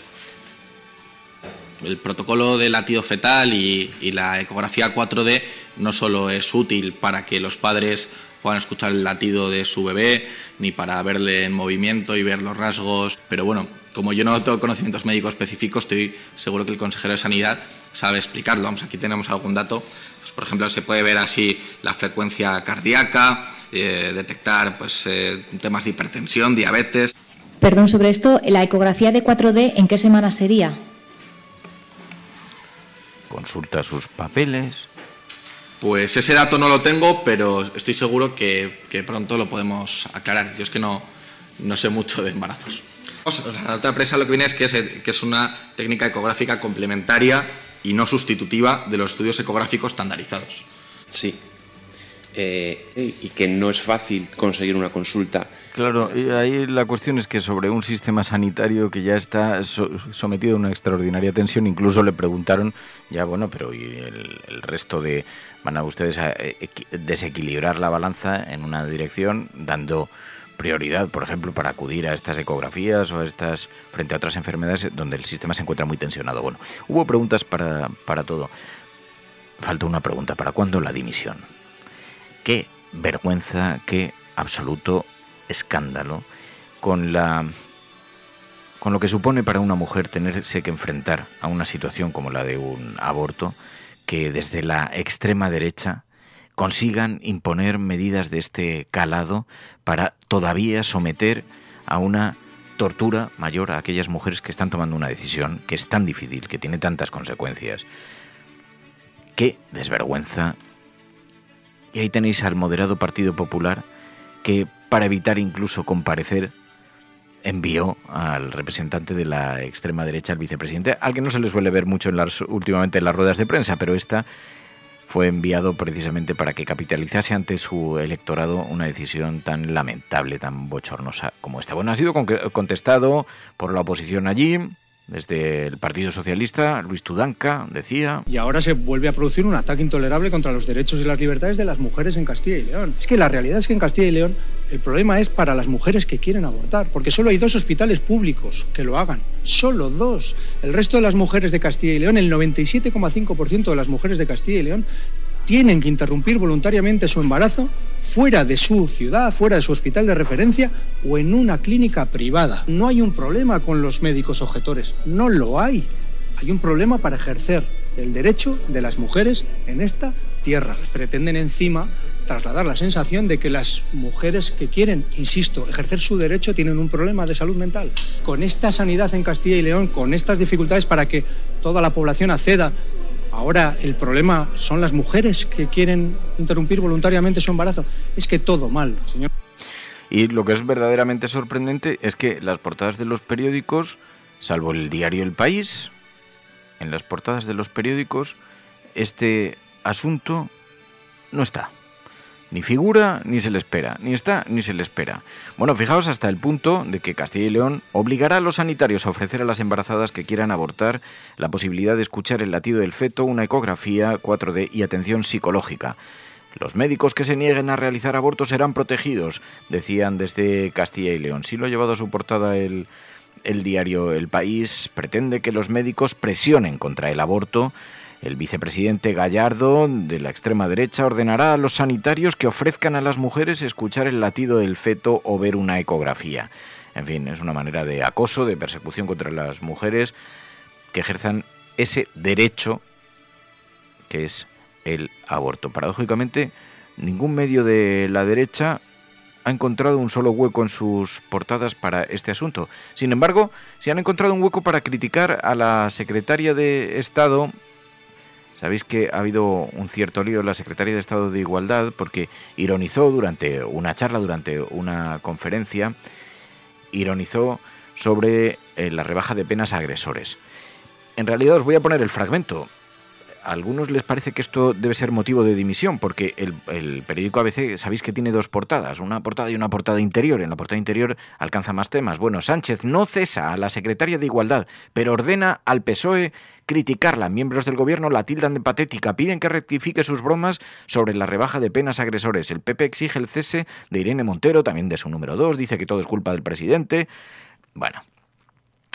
El protocolo de latido fetal y la ecografía 4D no solo es útil para que los padres puedan escuchar el latido de su bebé, ni para verle en movimiento y ver los rasgos, pero bueno, como yo no tengo conocimientos médicos específicos, estoy seguro que el consejero de Sanidad sabe explicarlo. Aquí tenemos algún dato. Pues, por ejemplo, se puede ver así la frecuencia cardíaca, detectar temas de hipertensión, diabetes. Perdón, sobre esto, ¿la ecografía de 4D en qué semana sería? Consulta sus papeles. Pues ese dato no lo tengo, pero estoy seguro que pronto lo podemos aclarar. Yo es que no sé mucho de embarazos. La nota de prensa lo que viene es que es una técnica ecográfica complementaria y no sustitutiva de los estudios ecográficos estandarizados. Sí. Y que no es fácil conseguir una consulta. Claro, y ahí la cuestión es que sobre un sistema sanitario que ya está sometido a una extraordinaria tensión, incluso le preguntaron, ya bueno, pero ¿y el resto de... van a ustedes a desequilibrar la balanza en una dirección, dando prioridad, por ejemplo, para acudir a estas ecografías o a estas frente a otras enfermedades donde el sistema se encuentra muy tensionado? Bueno, hubo preguntas para todo. Falta una pregunta, ¿para cuándo la dimisión? Qué vergüenza, qué absoluto escándalo con lo que supone para una mujer tenerse que enfrentar a una situación como la de un aborto, que desde la extrema derecha consigan imponer medidas de este calado para todavía someter a una tortura mayor a aquellas mujeres que están tomando una decisión que es tan difícil, que tiene tantas consecuencias. ¡Qué desvergüenza! Y ahí tenéis al moderado Partido Popular que, para evitar incluso comparecer, envió al representante de la extrema derecha, al vicepresidente, al que no se les suele ver mucho últimamente en las ruedas de prensa, pero esta fue enviado precisamente para que capitalizase ante su electorado una decisión tan lamentable, tan bochornosa como esta. Bueno, ha sido contestado por la oposición allí, desde el Partido Socialista. Luis Tudanca decía: y ahora se vuelve a producir un ataque intolerable contra los derechos y las libertades de las mujeres en Castilla y León. Es que la realidad es que en Castilla y León el problema es para las mujeres que quieren abortar, porque solo hay 2 hospitales públicos que lo hagan, solo 2. El resto de las mujeres de Castilla y León, el 97,5% de las mujeres de Castilla y León, tienen que interrumpir voluntariamente su embarazo fuera de su ciudad, fuera de su hospital de referencia o en una clínica privada. No hay un problema con los médicos objetores, no lo hay. Hay un problema para ejercer el derecho de las mujeres en esta tierra. Pretenden encima trasladar la sensación de que las mujeres que quieren, insisto, ejercer su derecho tienen un problema de salud mental. Con esta sanidad en Castilla y León, con estas dificultades para que toda la población acceda, ahora el problema son las mujeres que quieren interrumpir voluntariamente su embarazo. Es que todo mal, señor. Y lo que es verdaderamente sorprendente es que las portadas de los periódicos, salvo el diario El País, en las portadas de los periódicos este asunto no está. Ni figura, ni se le espera. Ni está, ni se le espera. Bueno, fijaos hasta el punto de que Castilla y León obligará a los sanitarios a ofrecer a las embarazadas que quieran abortar la posibilidad de escuchar el latido del feto, una ecografía 4D y atención psicológica. Los médicos que se nieguen a realizar abortos serán protegidos, decían desde Castilla y León. Sí lo ha llevado a su portada el diario El País. Pretende que los médicos presionen contra el aborto. El vicepresidente Gallardo, de la extrema derecha, ordenará a los sanitarios que ofrezcan a las mujeres escuchar el latido del feto o ver una ecografía. En fin, es una manera de acoso, de persecución contra las mujeres que ejerzan ese derecho que es el aborto. Paradójicamente, ningún medio de la derecha ha encontrado un solo hueco en sus portadas para este asunto. Sin embargo, se han encontrado un hueco para criticar a la secretaria de Estado. Sabéis que ha habido un cierto lío en la Secretaría de Estado de Igualdad porque ironizó durante una charla, durante una conferencia, ironizó sobre la rebaja de penas a agresores. En realidad os voy a poner el fragmento. A algunos les parece que esto debe ser motivo de dimisión porque el periódico ABC, sabéis que tiene 2 portadas, una portada y una portada interior. En la portada interior alcanza más temas. Bueno, Sánchez no cesa a la secretaria de Igualdad, pero ordena al PSOE criticarla. Miembros del gobierno la tildan de patética, piden que rectifique sus bromas sobre la rebaja de penas a agresores. El PP exige el cese de Irene Montero, también de su número 2, dice que todo es culpa del presidente. Bueno,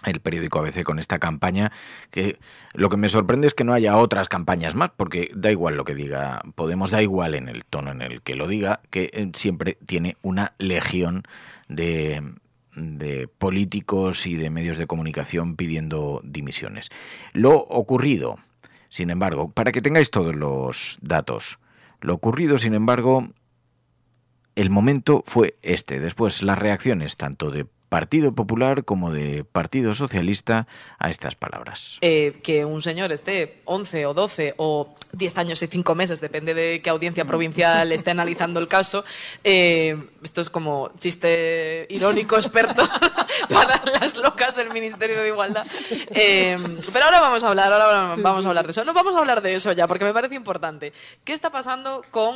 el periódico ABC con esta campaña, que lo que me sorprende es que no haya otras campañas más, porque da igual lo que diga Podemos, da igual en el tono en el que lo diga, que siempre tiene una legión de políticos y de medios de comunicación pidiendo dimisiones. Lo ocurrido, sin embargo, para que tengáis todos los datos, lo ocurrido, sin embargo, el momento fue este. Después las reacciones tanto de Partido Popular como de Partido Socialista a estas palabras. Que un señor esté 11 o 12 o 10 años y 5 meses, depende de qué audiencia provincial esté analizando el caso. Esto es como chiste irónico experto para las locas del Ministerio de Igualdad. Pero ahora vamos a hablar, de eso. No vamos a hablar de eso ya, porque me parece importante. ¿Qué está pasando con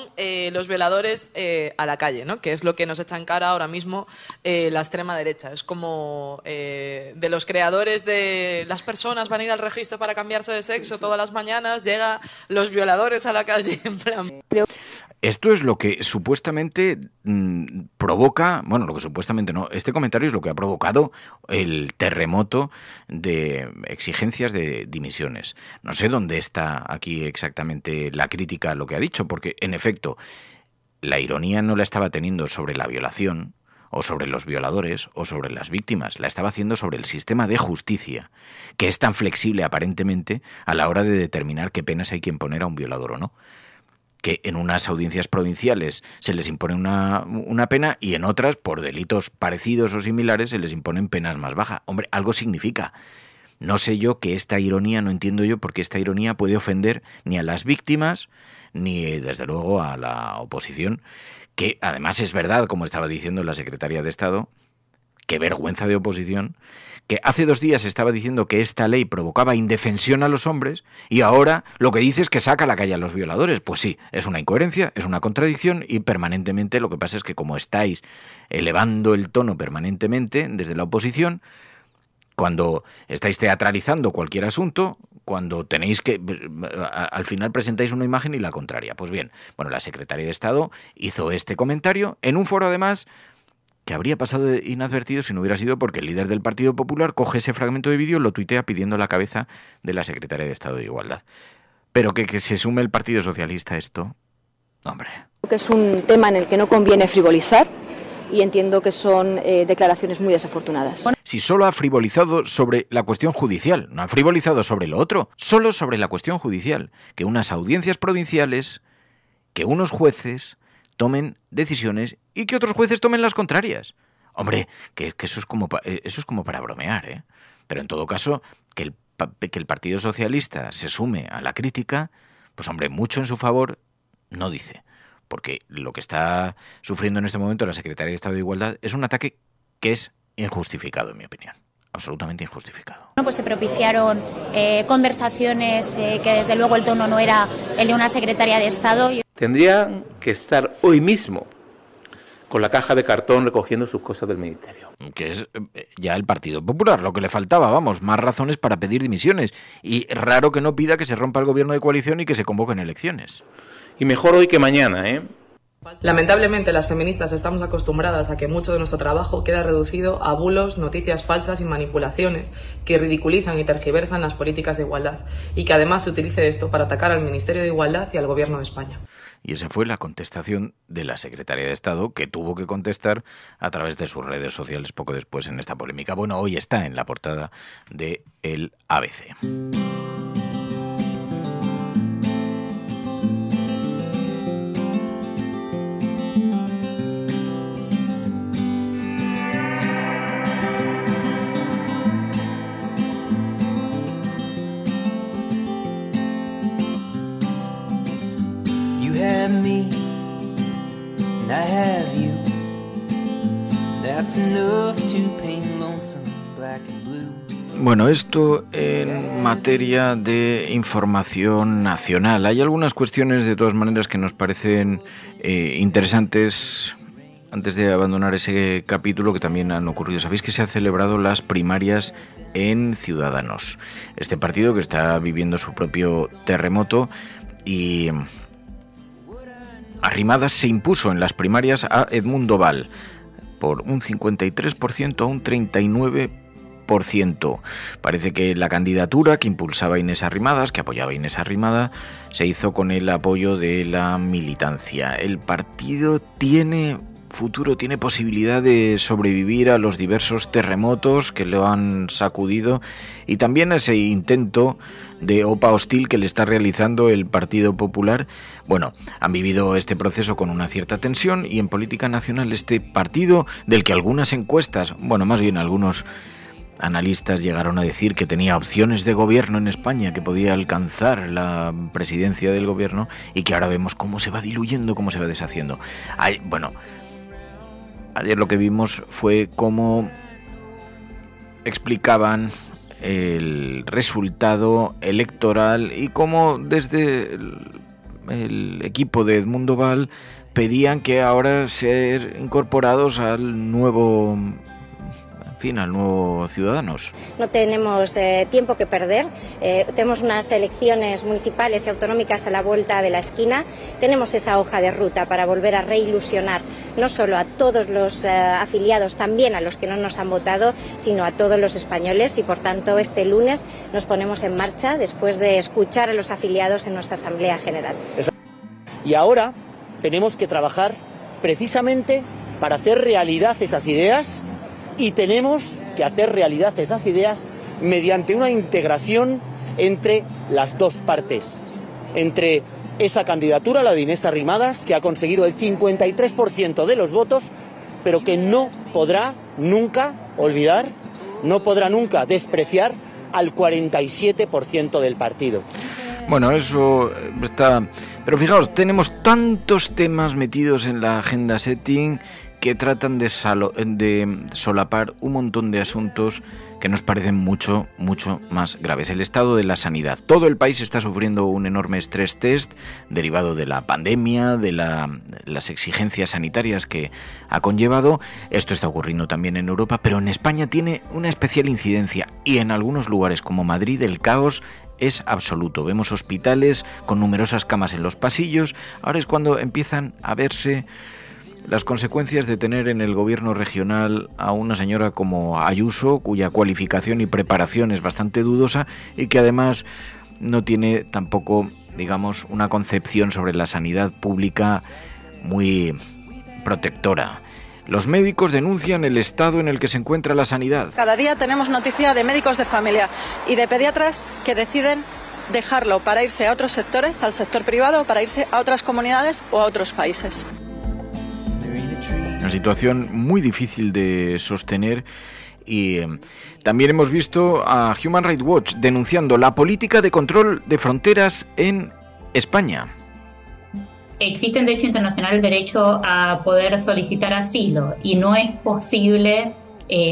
los violadores a la calle, ¿no? Que es lo que nos echa en cara ahora mismo la extrema derecha. Es como de los creadores de las personas van a ir al registro para cambiarse de sexo todas las mañanas, llega los violadores a la calle en plan... Esto es lo que supuestamente provoca, bueno, lo que supuestamente no, este comentario es lo que ha provocado el terremoto de exigencias de dimisiones. No sé dónde está aquí exactamente la crítica a lo que ha dicho, porque en efecto la ironía no la estaba teniendo sobre la violación, o sobre los violadores, o sobre las víctimas. La estaba haciendo sobre el sistema de justicia, que es tan flexible aparentemente a la hora de determinar qué penas hay que imponer a un violador o no. que en unas audiencias provinciales se les impone una pena y en otras, por delitos parecidos o similares, se les imponen penas más bajas. Hombre, algo significa. No sé yo que esta ironía, no entiendo yo por qué esta ironía puede ofender ni a las víctimas ni, desde luego, a la oposición, que además es verdad, como estaba diciendo la secretaria de Estado, qué vergüenza de oposición, que hace 2 días estaba diciendo que esta ley provocaba indefensión a los hombres y ahora lo que dice es que saca a la calle a los violadores. Pues sí, es una incoherencia, es una contradicción y permanentemente lo que pasa es que como estáis elevando el tono permanentemente desde la oposición, cuando estáis teatralizando cualquier asunto, cuando tenéis que, al final presentáis una imagen y la contraria. Pues bien, bueno, la secretaria de Estado hizo este comentario en un foro además que habría pasado inadvertido si no hubiera sido porque el líder del Partido Popular coge ese fragmento de vídeo y lo tuitea pidiendo la cabeza de la secretaria de Estado de Igualdad. Pero que se sume el Partido Socialista a esto, hombre. Que es un tema en el que no conviene frivolizar y entiendo que son declaraciones muy desafortunadas. Si solo ha frivolizado sobre la cuestión judicial, no ha frivolizado sobre lo otro, solo sobre la cuestión judicial, que unas audiencias provinciales, que unos jueces tomen decisiones y que otros jueces tomen las contrarias. Hombre, que eso es como para bromear, ¿eh? Pero en todo caso, que el Partido Socialista se sume a la crítica, pues hombre, mucho en su favor no dice. Porque lo que está sufriendo en este momento la Secretaría de Estado de Igualdad es un ataque que es injustificado, en mi opinión. Absolutamente injustificado. Pues se propiciaron conversaciones que desde luego el tono no era el de una secretaria de Estado. Tendrían que estar hoy mismo con la caja de cartón recogiendo sus cosas del ministerio. Que es ya el Partido Popular, lo que le faltaba, vamos, más razones para pedir dimisiones. Y raro que no pida que se rompa el gobierno de coalición y que se convoquen elecciones. Y mejor hoy que mañana, ¿eh? Lamentablemente, las feministas estamos acostumbradas a que mucho de nuestro trabajo queda reducido a bulos, noticias falsas y manipulaciones que ridiculizan y tergiversan las políticas de igualdad y que además se utilice esto para atacar al Ministerio de Igualdad y al Gobierno de España. Y esa fue la contestación de la Secretaría de Estado, que tuvo que contestar a través de sus redes sociales poco después en esta polémica. Bueno, hoy está en la portada de el ABC. Bueno, esto en materia de información nacional. Hay algunas cuestiones, de todas maneras, que nos parecen interesantes antes de abandonar ese capítulo que también han ocurrido. Sabéis que se han celebrado las primarias en Ciudadanos. Este partido que está viviendo su propio terremoto y Arrimadas se impuso en las primarias a Edmundo Val por un 53% a un 39%. Parece que la candidatura que impulsaba Inés Arrimadas, que apoyaba a Inés Arrimadas, se hizo con el apoyo de la militancia. El partido tiene futuro, tiene posibilidad de sobrevivir a los diversos terremotos que lo han sacudido y también a ese intento de OPA hostil que le está realizando el Partido Popular. Bueno, han vivido este proceso con una cierta tensión y en política nacional este partido, del que algunas encuestas, bueno, más bien algunos analistas llegaron a decir que tenía opciones de gobierno en España, que podía alcanzar la presidencia del gobierno y que ahora vemos cómo se va diluyendo, cómo se va deshaciendo. Bueno, ayer lo que vimos fue cómo explicaban el resultado electoral y cómo desde el equipo de Edmundo Val pedían que ahora ser incorporados al nuevo Ciudadanos. No tenemos tiempo que perder, tenemos unas elecciones municipales y autonómicas a la vuelta de la esquina, tenemos esa hoja de ruta para volver a reilusionar no solo a todos los afiliados, también a los que no nos han votado, sino a todos los españoles y por tanto este lunes nos ponemos en marcha después de escuchar a los afiliados en nuestra Asamblea General. Y ahora tenemos que trabajar precisamente para hacer realidad esas ideas. Y tenemos que hacer realidad esas ideas mediante una integración entre las dos partes, entre esa candidatura, la de Inés Arrimadas, que ha conseguido el 53% de los votos, pero que no podrá nunca olvidar, no podrá nunca despreciar al 47% del partido. Bueno, eso está... Pero fijaos, tenemos tantos temas metidos en la agenda setting que tratan de solapar un montón de asuntos que nos parecen mucho más graves. El estado de la sanidad. Todo el país está sufriendo un enorme stress test derivado de la pandemia, de las exigencias sanitarias que ha conllevado. Esto está ocurriendo también en Europa, pero en España tiene una especial incidencia y en algunos lugares como Madrid el caos es absoluto. Vemos hospitales con numerosas camas en los pasillos. Ahora es cuando empiezan a verse las consecuencias de tener en el gobierno regional a una señora como Ayuso, cuya cualificación y preparación es bastante dudosa y que además no tiene tampoco, digamos, una concepción sobre la sanidad pública muy protectora. Los médicos denuncian el estado en el que se encuentra la sanidad. Cada día tenemos noticia de médicos de familia y de pediatras que deciden dejarlo para irse a otros sectores, al sector privado, para irse a otras comunidades o a otros países. Una situación muy difícil de sostener y también hemos visto a Human Rights Watch denunciando la política de control de fronteras en España. Existe en derecho internacional el derecho a poder solicitar asilo y no es posible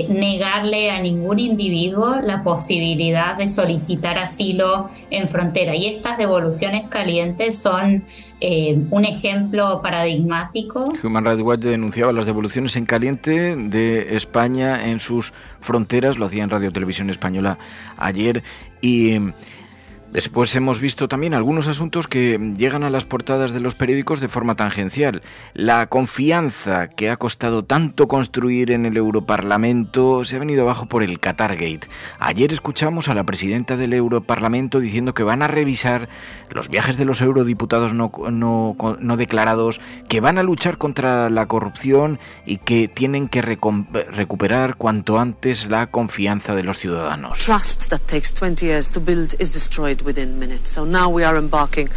negarle a ningún individuo la posibilidad de solicitar asilo en frontera. Y estas devoluciones calientes son un ejemplo paradigmático. Human Rights Watch denunciaba las devoluciones en caliente de España en sus fronteras, lo hacía en Radio Televisión Española ayer y... Después hemos visto también algunos asuntos que llegan a las portadas de los periódicos de forma tangencial. La confianza que ha costado tanto construir en el Europarlamento se ha venido abajo por el Qatargate. Ayer escuchamos a la presidenta del Europarlamento diciendo que van a revisar los viajes de los eurodiputados no declarados, que van a luchar contra la corrupción y que tienen que recuperar cuanto antes la confianza de los ciudadanos. Trust that takes 20 years to build is destroyed within minutes. So now we are embarking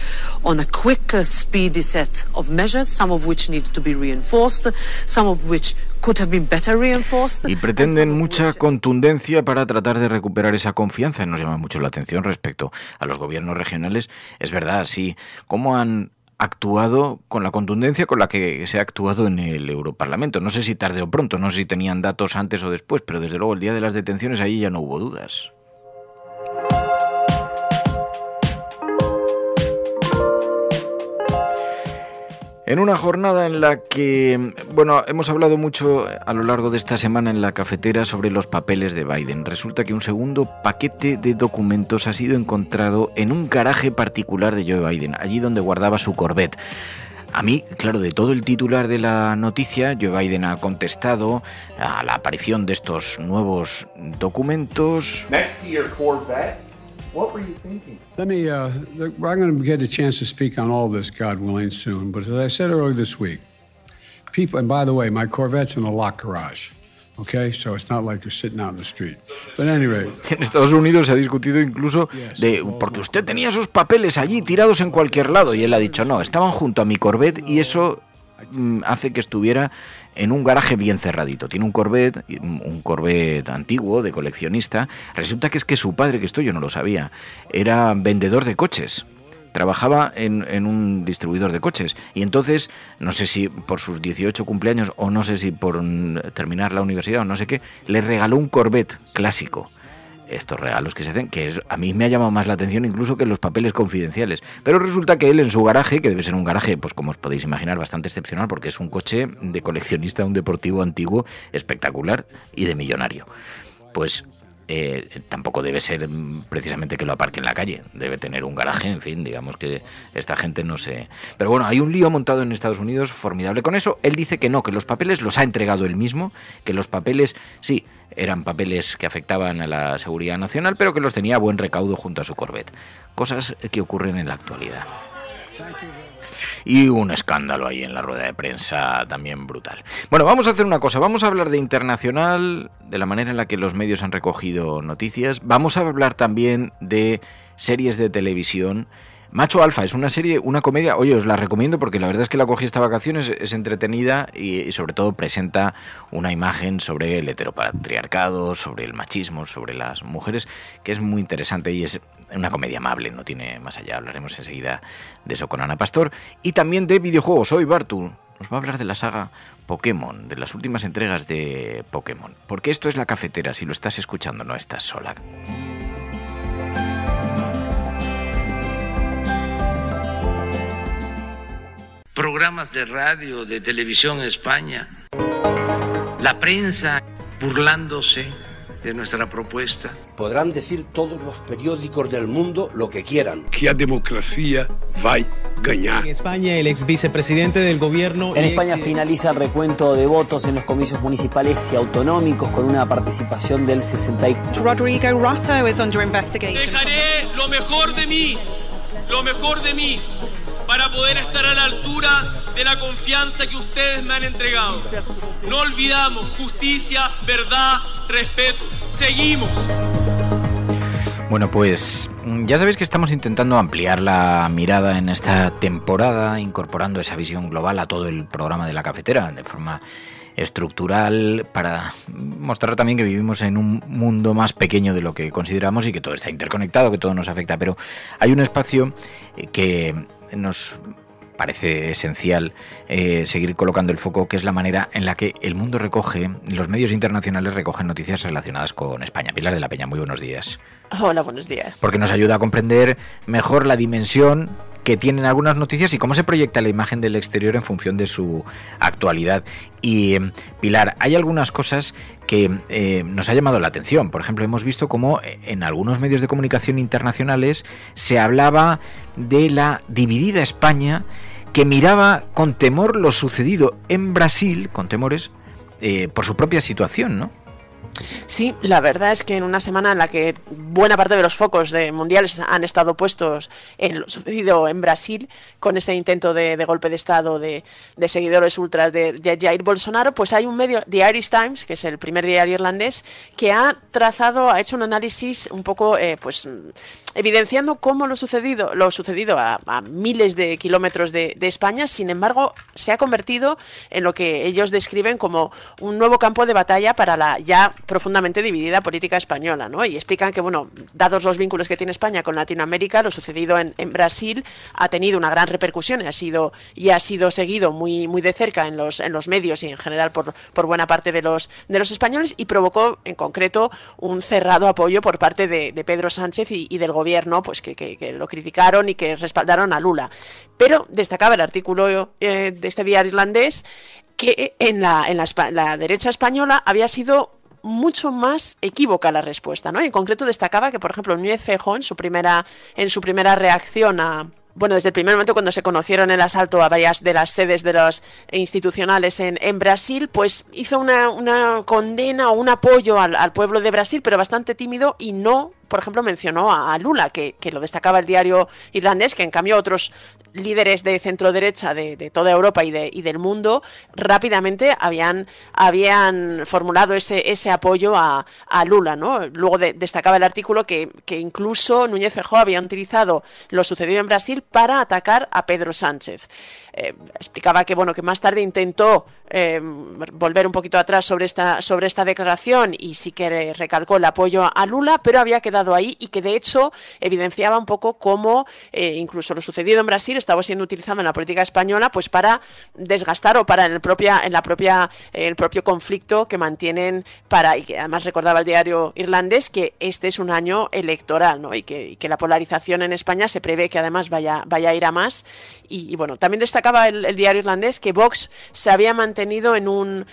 on a quick, speedy set of measures, some of which need to be reinforced, some of which could have been better reinforced. Y pretenden mucha contundencia para tratar de recuperar esa confianza. Nos llama mucho la atención respecto a los gobiernos regionales. Es verdad, sí, cómo han actuado con la contundencia con la que se ha actuado en el Europarlamento. No sé si tarde o pronto, no sé si tenían datos antes o después, pero desde luego el día de las detenciones ahí ya no hubo dudas. En una jornada en la que, bueno, hemos hablado mucho a lo largo de esta semana en la cafetera sobre los papeles de Biden. Resulta que un segundo paquete de documentos ha sido encontrado en un garaje particular de Joe Biden, allí donde guardaba su Corvette. A mí, claro, de todo el titular de la noticia, Joe Biden ha contestado a la aparición de estos nuevos documentos. Next to your Corvette. What were you thinking? Let me, I'm going to get a chance to speak on all this, God willing, soon. But as I said earlier this week, people, and by the way, my Corvette's in a locked garage. Okay, so it's not like you're sitting out in the street. But anyway. En Estados Unidos se ha discutido incluso de porque usted tenía sus papeles allí tirados en cualquier lado y él ha dicho no, estaban junto a mi Corvette y eso hace que estuviera en un garaje bien cerradito. Tiene un Corvette antiguo de coleccionista. Resulta que es que su padre, que esto yo no lo sabía, era vendedor de coches. Trabajaba en un distribuidor de coches y entonces, no sé si por sus 18 cumpleaños o no sé si por terminar la universidad o no sé qué, le regaló un Corvette clásico. Estos regalos que se hacen, que a mí me ha llamado más la atención incluso que los papeles confidenciales. Pero resulta que él en su garaje, que debe ser un garaje, pues como os podéis imaginar, bastante excepcional, porque es un coche de coleccionista, un deportivo antiguo espectacular y de millonario. Pues tampoco debe ser precisamente que lo aparque en la calle, debe tener un garaje, en fin, digamos que esta gente no sé. Pero bueno, hay un lío montado en Estados Unidos formidable con eso. Él dice que no, que los papeles los ha entregado él mismo, que los papeles, sí, eran papeles que afectaban a la seguridad nacional, pero que los tenía a buen recaudo junto a su Corvette. Cosas que ocurren en la actualidad. Y un escándalo ahí en la rueda de prensa también brutal. Bueno, vamos a hacer una cosa, vamos a hablar de internacional, de la manera en la que los medios han recogido noticias, vamos a hablar también de series de televisión, Macho Alfa es una serie, una comedia, oye, os la recomiendo porque la verdad es que la cogí esta vacaciones, es entretenida y sobre todo presenta una imagen sobre el heteropatriarcado, sobre el machismo, sobre las mujeres, que es muy interesante y es una comedia amable, no tiene más allá. Hablaremos enseguida de eso con Ana Pastor y también de videojuegos. Hoy Bartu nos va a hablar de la saga Pokémon, de las últimas entregas de Pokémon, porque esto es La Cafetera, si lo estás escuchando no estás sola. Programas de radio, de televisión en España, la prensa burlándose de nuestra propuesta. Podrán decir todos los periódicos del mundo lo que quieran. Que a democracia va a ganar. En España, el ex vicepresidente del gobierno... En España finaliza el recuento de votos en los comicios municipales y autonómicos con una participación del 64%. Rodrigo Rato is under investigation. Dejaré lo mejor de mí, para poder estar a la altura de la confianza que ustedes me han entregado. No olvidamos justicia, verdad, respeto. Seguimos. Bueno, pues ya sabéis que estamos intentando ampliar la mirada en esta temporada, incorporando esa visión global a todo el programa de La Cafetera, de forma estructural, para mostrar también que vivimos en un mundo más pequeño de lo que consideramos y que todo está interconectado, que todo nos afecta. Pero hay un espacio que nos parece esencial seguir colocando el foco, que es la manera en la que el mundo recoge, los medios internacionales recogen noticias relacionadas con España. Pilar de la Peña, muy buenos días. Hola, buenos días. Porque nos ayuda a comprender mejor la dimensión que tienen algunas noticias y cómo se proyecta la imagen del exterior en función de su actualidad. Y Pilar, hay algunas cosas que nos ha llamado la atención. Por ejemplo, hemos visto cómo en algunos medios de comunicación internacionales se hablaba de la dividida España, que miraba con temor lo sucedido en Brasil, con temores por su propia situación, ¿no? Sí, la verdad es que en una semana en la que buena parte de los focos mundiales han estado puestos en lo sucedido en Brasil, con ese intento de golpe de Estado de seguidores ultras de Jair Bolsonaro, pues hay un medio, The Irish Times, que es el primer diario irlandés, que ha hecho un análisis un poco, evidenciando cómo lo sucedido a miles de kilómetros de España, sin embargo, se ha convertido en lo que ellos describen como un nuevo campo de batalla para la ya profundamente dividida política española, ¿no? Y explican que, bueno, dados los vínculos que tiene España con Latinoamérica, lo sucedido en Brasil ha tenido una gran repercusión y ha sido seguido muy, muy de cerca en los medios y en general por buena parte de los españoles, y provocó en concreto un cerrado apoyo por parte de Pedro Sánchez y del gobierno, pues que lo criticaron y que respaldaron a Lula. Pero destacaba el artículo de este diario irlandés que en la derecha española había sido mucho más equívoca la respuesta, ¿no? Y en concreto destacaba que, por ejemplo, Núñez Feijóo en su primera reacción desde el primer momento cuando se conocieron el asalto a varias de las sedes de los institucionales en Brasil, pues hizo una condena o un apoyo al pueblo de Brasil, pero bastante tímido, y no, por ejemplo, mencionó a Lula, que lo destacaba el diario irlandés, que en cambio otros líderes de centro derecha de toda Europa y del mundo rápidamente habían formulado ese apoyo a Lula, ¿no? Luego destacaba el artículo que incluso Núñez Feijóo había utilizado lo sucedido en Brasil para atacar a Pedro Sánchez. Explicaba que más tarde intentó volver un poquito atrás sobre esta declaración, y sí que recalcó el apoyo a Lula, pero había quedado ahí, y que de hecho evidenciaba un poco cómo incluso lo sucedido en Brasil estaba siendo utilizado en la política española, pues para desgastar o para en el propio conflicto que mantienen, y que además recordaba el diario irlandés que este es un año electoral, ¿no? y que la polarización en España se prevé que además vaya a ir a más. Y bueno, también destacaba el diario irlandés que Vox se había mantenido en un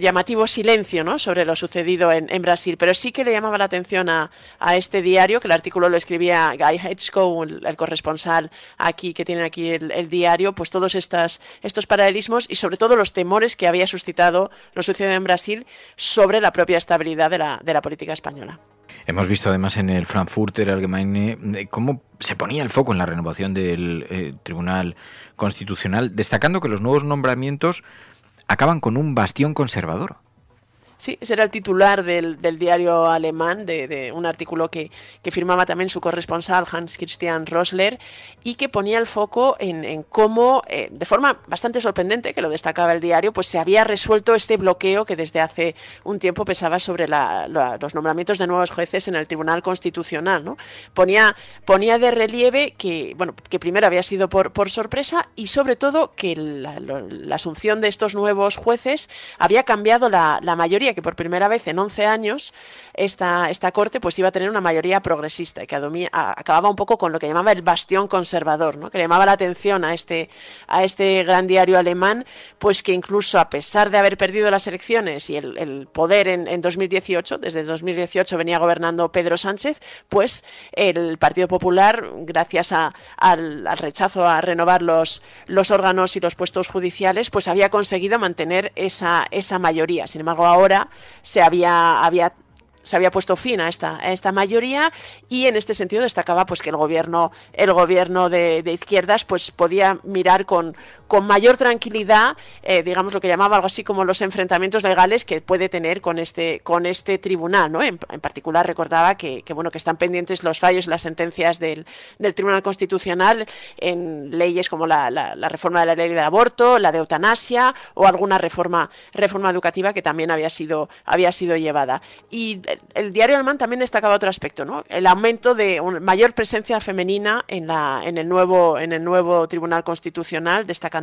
llamativo silencio, ¿no?, sobre lo sucedido en Brasil, pero sí que le llamaba la atención a este diario, que el artículo lo escribía Guy Hedgecoe, el corresponsal aquí que tiene aquí el diario, pues todos estos paralelismos y sobre todo los temores que había suscitado lo sucedido en Brasil sobre la propia estabilidad de la política española. Hemos visto además en el Frankfurter Allgemeine cómo se ponía el foco en la renovación del Tribunal Constitucional, destacando que los nuevos nombramientos acaban con un bastión conservador. Sí, ese era el titular del diario alemán, de un artículo que firmaba también su corresponsal Hans Christian Rosler, y que ponía el foco en cómo, de forma bastante sorprendente, que lo destacaba el diario, pues se había resuelto este bloqueo que desde hace un tiempo pesaba sobre los nombramientos de nuevos jueces en el Tribunal Constitucional, ¿no? Ponía de relieve que primero había sido por sorpresa, y sobre todo que la asunción de estos nuevos jueces había cambiado la mayoría, que por primera vez en 11 años esta Corte pues iba a tener una mayoría progresista, y que acababa un poco con lo que llamaba el bastión conservador, ¿no? Que le llamaba la atención a este gran diario alemán, pues que incluso a pesar de haber perdido las elecciones y el poder en 2018, desde 2018 venía gobernando Pedro Sánchez, pues el Partido Popular, gracias al rechazo a renovar los órganos y los puestos judiciales, pues había conseguido mantener esa mayoría. Sin embargo, ahora se había puesto fin a esta mayoría, y en este sentido destacaba pues que el gobierno de izquierdas pues podía mirar con mayor tranquilidad, digamos, lo que llamaba algo así como los enfrentamientos legales que puede tener con este tribunal, ¿no? En particular recordaba que están pendientes los fallos y las sentencias del Tribunal Constitucional en leyes como la reforma de la ley del aborto, la de eutanasia, o alguna reforma educativa que también había sido llevada. Y el diario alemán también destacaba otro aspecto, ¿no? El aumento de una mayor presencia femenina en el nuevo Tribunal Constitucional, destacando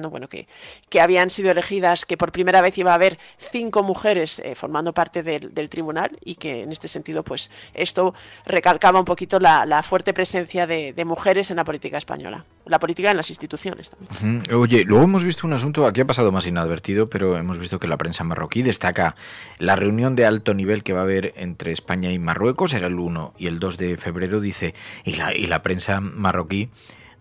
que habían sido elegidas, que por primera vez iba a haber 5 mujeres formando parte del tribunal, y que en este sentido pues esto recalcaba un poquito la fuerte presencia de mujeres en la política española, la política en las instituciones también. Oye, luego hemos visto un asunto, aquí ha pasado más inadvertido, pero hemos visto que la prensa marroquí destaca la reunión de alto nivel que va a haber entre España y Marruecos, era el 1 y el 2 de febrero, dice, y la prensa marroquí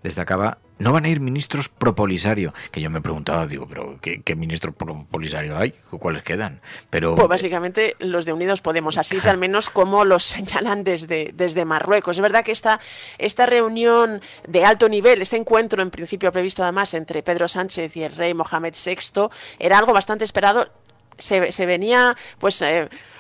destacaba: no van a ir ministros pro Polisario, que yo me preguntaba, digo, pero ¿qué ministros pro Polisario hay? ¿Cuáles quedan? Pero pues básicamente los de Unidos Podemos, así es al menos como los señalan desde Marruecos. Es verdad que esta reunión de alto nivel, este encuentro en principio previsto además entre Pedro Sánchez y el rey Mohamed VI, era algo bastante esperado. Se venía pues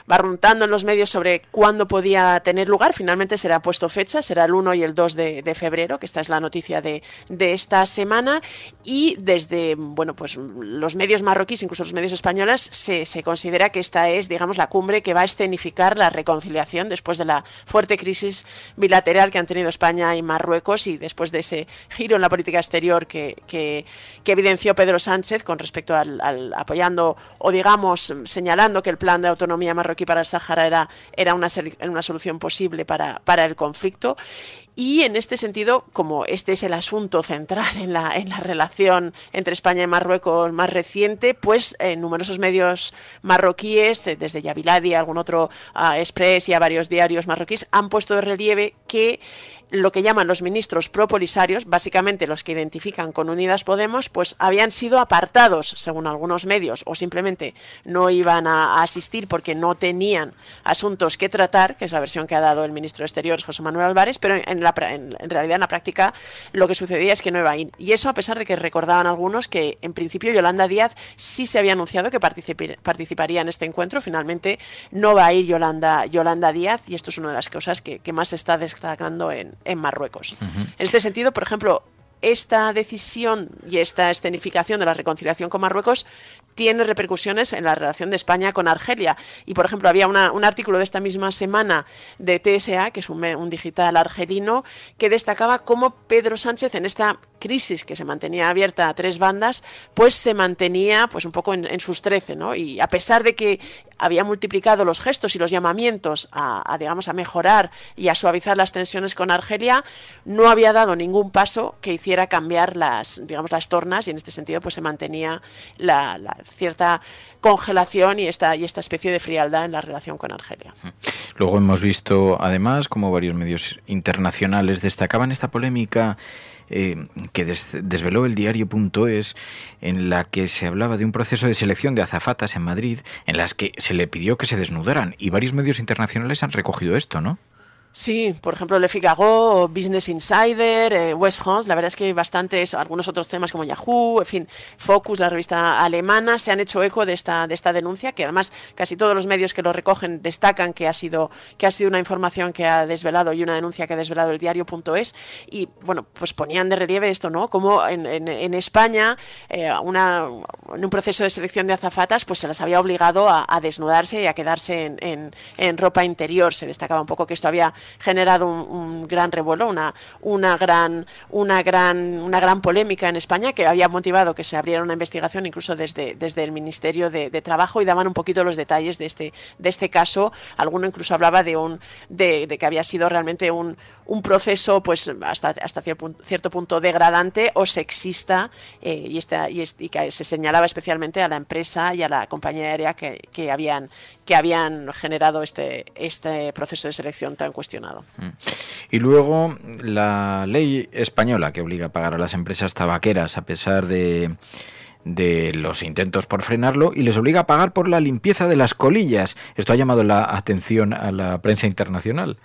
barruntando en los medios sobre cuándo podía tener lugar. Finalmente será puesto fecha, será el 1 y el 2 de febrero, que esta es la noticia de esta semana, y desde pues los medios marroquíes, incluso los medios españoles, se considera que esta es, digamos, la cumbre que va a escenificar la reconciliación después de la fuerte crisis bilateral que han tenido España y Marruecos, y después de ese giro en la política exterior que evidenció Pedro Sánchez con respecto al apoyando, o digamos señalando que el plan de autonomía marroquí para el Sáhara era una solución posible para el conflicto. Y en este sentido, como este es el asunto central en la relación entre España y Marruecos más reciente, pues numerosos medios marroquíes, desde Yabiladi a algún otro Express y a varios diarios marroquíes, han puesto de relieve que lo que llaman los ministros propolisarios, básicamente los que identifican con Unidas Podemos, pues habían sido apartados, según algunos medios, o simplemente no iban a asistir porque no tenían asuntos que tratar, que es la versión que ha dado el ministro de Exteriores, José Manuel Álvarez, pero en realidad en la práctica lo que sucedía es que no iba a ir. Y eso a pesar de que recordaban algunos que en principio Yolanda Díaz sí se había anunciado que participaría en este encuentro. Finalmente no va a ir Yolanda Díaz, y esto es una de las cosas que más se está destacando en Marruecos. Uh-huh. En este sentido, por ejemplo, esta decisión y esta escenificación de la reconciliación con Marruecos tiene repercusiones en la relación de España con Argelia. Y, por ejemplo, había un artículo de esta misma semana de TSA, que es un digital argelino, que destacaba cómo Pedro Sánchez, en esta crisis que se mantenía abierta a 3 bandas, pues se mantenía pues un poco en sus 13, ¿no? Y a pesar de que había multiplicado los gestos y los llamamientos a mejorar y a suavizar las tensiones con Argelia, no había dado ningún paso que hiciera cambiar las tornas, y en este sentido pues se mantenía la cierta congelación y esta especie de frialdad en la relación con Argelia. Luego hemos visto además como varios medios internacionales destacaban esta polémica que desveló el diario.es, en la que se hablaba de un proceso de selección de azafatas en Madrid en las que se le pidió que se desnudaran, y varios medios internacionales han recogido esto, ¿no? Sí, por ejemplo, Le Figaro, Business Insider, West France, la verdad es que bastantes, algunos otros temas como Yahoo, en fin, Focus, la revista alemana, se han hecho eco de esta denuncia, que además casi todos los medios que lo recogen destacan que ha sido una información que ha desvelado y una denuncia que ha desvelado el diario.es, y bueno, pues ponían de relieve esto, ¿no? Como en España, en un proceso de selección de azafatas, pues se las había obligado a desnudarse y a quedarse en ropa interior. Se destacaba un poco que esto había generado un gran revuelo, una gran polémica en España, que había motivado que se abriera una investigación incluso desde el Ministerio de Trabajo, y daban un poquito los detalles de este caso. Alguno incluso hablaba de que había sido realmente un proceso pues hasta cierto punto degradante o sexista, y que se señalaba especialmente a la empresa y a la compañía aérea que habían generado este proceso de selección tan cuestionado. Y luego la ley española que obliga a pagar a las empresas tabaqueras a pesar de los intentos por frenarlo, y les obliga a pagar por la limpieza de las colillas. Esto ha llamado la atención a la prensa internacional.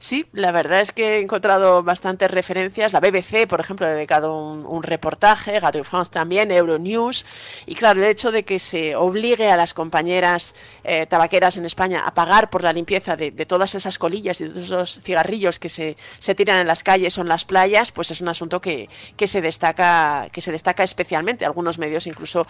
Sí, la verdad es que he encontrado bastantes referencias. La BBC, por ejemplo, ha dedicado un reportaje, Radio France también, Euronews, y claro, el hecho de que se obligue a las compañeras tabaqueras en España a pagar por la limpieza de todas esas colillas y de todos esos cigarrillos que se tiran en las calles o en las playas, pues es un asunto que se destaca especialmente. Algunos medios incluso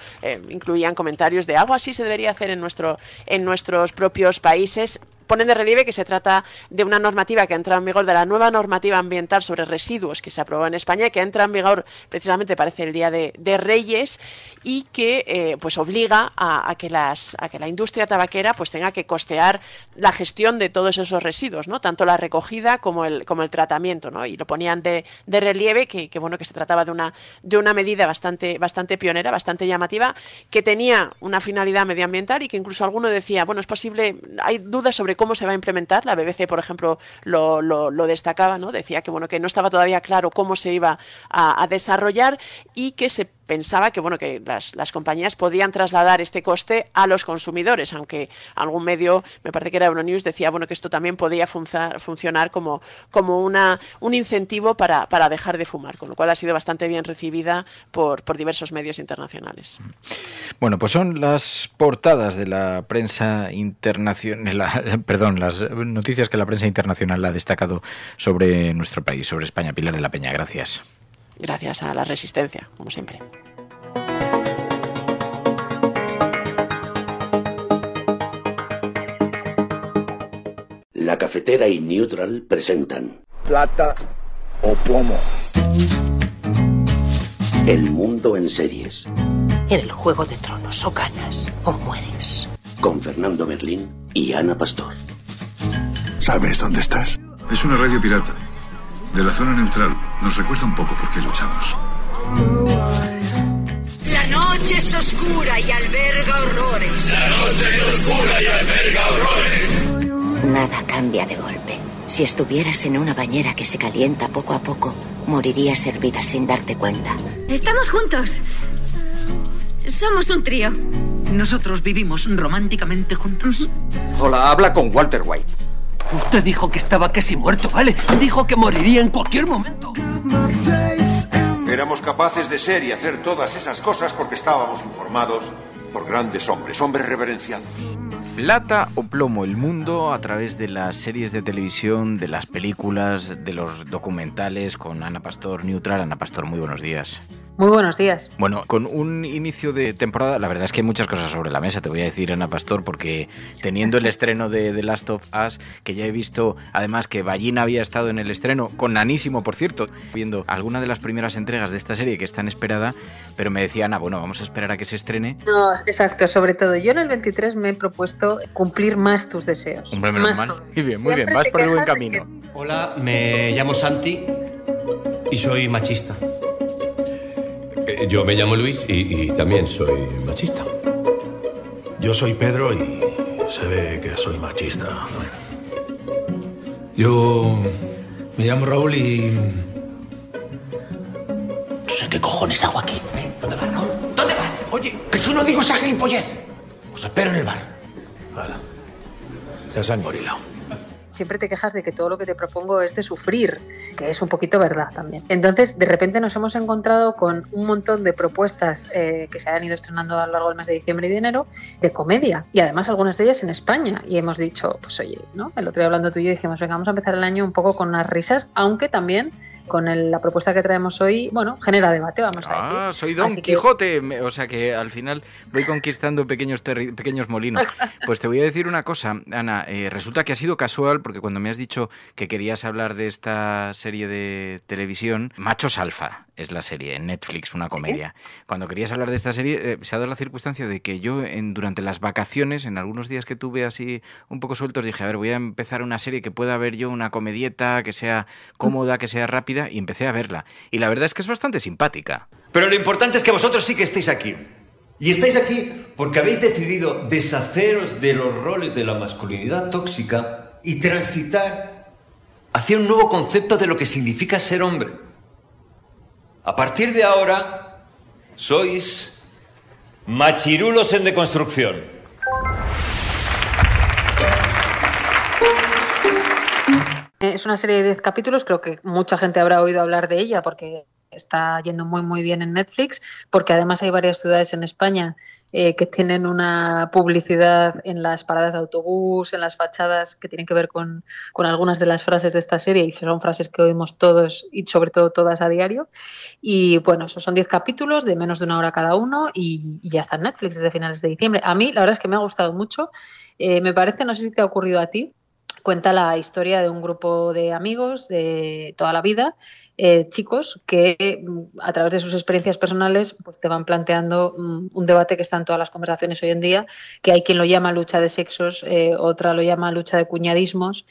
incluían comentarios de algo así se debería hacer en nuestros propios países. Ponen de relieve que se trata de una normativa que ha entrado en vigor, de la nueva normativa ambiental sobre residuos que se aprobó en España, que ha entrado en vigor precisamente parece el día de Reyes, y que pues obliga a que la industria tabaquera pues tenga que costear la gestión de todos esos residuos, ¿no? Tanto la recogida como el tratamiento, ¿no? Y lo ponían de relieve que se trataba de una medida bastante pionera, bastante llamativa, que tenía una finalidad medioambiental, y que incluso alguno decía, bueno, es posible, hay dudas sobre cómo se va a implementar. La BBC, por ejemplo, lo destacaba, ¿no? Decía que que no estaba todavía claro cómo se iba a desarrollar, y que se pensaba que que las compañías podían trasladar este coste a los consumidores, aunque algún medio, me parece que era Euronews, decía que esto también podía funcionar como un incentivo para dejar de fumar, con lo cual ha sido bastante bien recibida por diversos medios internacionales. Bueno, pues son las portadas de la prensa internacional, perdón, las noticias que la prensa internacional ha destacado sobre nuestro país, sobre España. Pilar de la Peña, gracias. Gracias a la resistencia, como siempre. La Cafetera y Neutral presentan Plata o Plomo. El mundo en series. En el Juego de Tronos, o ganas o mueres. Con Fernando Merlín y Ana Pastor. ¿Sabes dónde estás? Es una radio pirata. De la zona neutral. Nos recuerda un poco por qué luchamos. La noche es oscura y alberga horrores. La noche es oscura y alberga horrores. Nada cambia de golpe. Si estuvieras en una bañera que se calienta poco a poco, morirías hervida sin darte cuenta. Estamos juntos. Somos un trío. Nosotros vivimos románticamente juntos. Hola, habla con Walter White. Usted dijo que estaba casi muerto, ¿vale? Dijo que moriría en cualquier momento. Éramos capaces de ser y hacer todas esas cosas porque estábamos informados por grandes hombres reverenciados. Plata o plomo, el mundo a través de las series de televisión, de las películas, de los documentales, con Ana Pastor, Neutral. Ana Pastor, muy buenos días. Muy buenos días. Bueno, con un inicio de temporada, la verdad es que hay muchas cosas sobre la mesa, te voy a decir, Ana Pastor, porque teniendo el estreno de The Last of Us, que ya he visto, además que Ballina había estado en el estreno, con nanísimo, por cierto, viendo alguna de las primeras entregas de esta serie que está en esperada, pero me decía Ana, bueno, vamos a esperar a que se estrene. No, exacto, sobre todo, yo en el 23 me he propuesto cumplir más tus deseos. Hombre, menos mal. Muy bien, vas por el buen camino. Hola, me llamo Santi y soy machista. Yo me llamo Luis y también soy machista. Yo soy Pedro y se ve que soy machista. Yo me llamo Raúl y... No sé qué cojones hago aquí. ¿Dónde vas, Raúl? ¿Dónde vas? Oye, que yo no digo esa gilipollez. Os espero en el bar. Hala. Ya se han gorilado. siempre te quejas de que todo lo que te propongo es de sufrir, que es un poquito verdad también. Entonces, de repente nos hemos encontrado con un montón de propuestas que se han ido estrenando a lo largo del mes de diciembre y de enero, de comedia, y además algunas de ellas en España. Y hemos dicho, pues oye, ¿no? El otro día hablando tú y yo dijimos, venga, vamos a empezar el año un poco con unas risas, aunque también con la propuesta que traemos hoy, bueno, genera debate, vamos a decir. Soy Don Quijote, o sea que al final voy conquistando pequeños molinos. Pues te voy a decir una cosa, Ana, resulta que ha sido casual, porque cuando me has dicho que querías hablar de esta serie de televisión, Machos Alfa es la serie, en Netflix, una comedia. ¿Sí? Cuando querías hablar de esta serie, se ha dado la circunstancia de que yo durante las vacaciones, en algunos días que tuve así un poco sueltos, dije, a ver, voy a empezar una serie que pueda ver yo, una comedieta, que sea cómoda, que sea rápida, y empecé a verla. Y la verdad es que es bastante simpática. Pero lo importante es que vosotros sí que estéis aquí. Y estáis aquí porque habéis decidido deshaceros de los roles de la masculinidad tóxica y transitar hacia un nuevo concepto de lo que significa ser hombre. A partir de ahora, sois machirulos en deconstrucción. Es una serie de 10 capítulos, creo que mucha gente habrá oído hablar de ella porque está yendo muy muy bien en Netflix, porque además hay varias ciudades en España que tienen una publicidad en las paradas de autobús, en las fachadas, que tienen que ver con algunas de las frases de esta serie, y son frases que oímos todos y sobre todo todas a diario. Y bueno, esos son 10 capítulos de menos de una hora cada uno y ya está en Netflix desde finales de diciembre. A mí la verdad es que me ha gustado mucho, me parece, no sé si te ha ocurrido a ti, cuenta la historia de un grupo de amigos de toda la vida, chicos que a través de sus experiencias personales pues te van planteando un debate que está en todas las conversaciones hoy en día, que hay quien lo llama lucha de sexos, otra lo llama lucha de cuñadismos,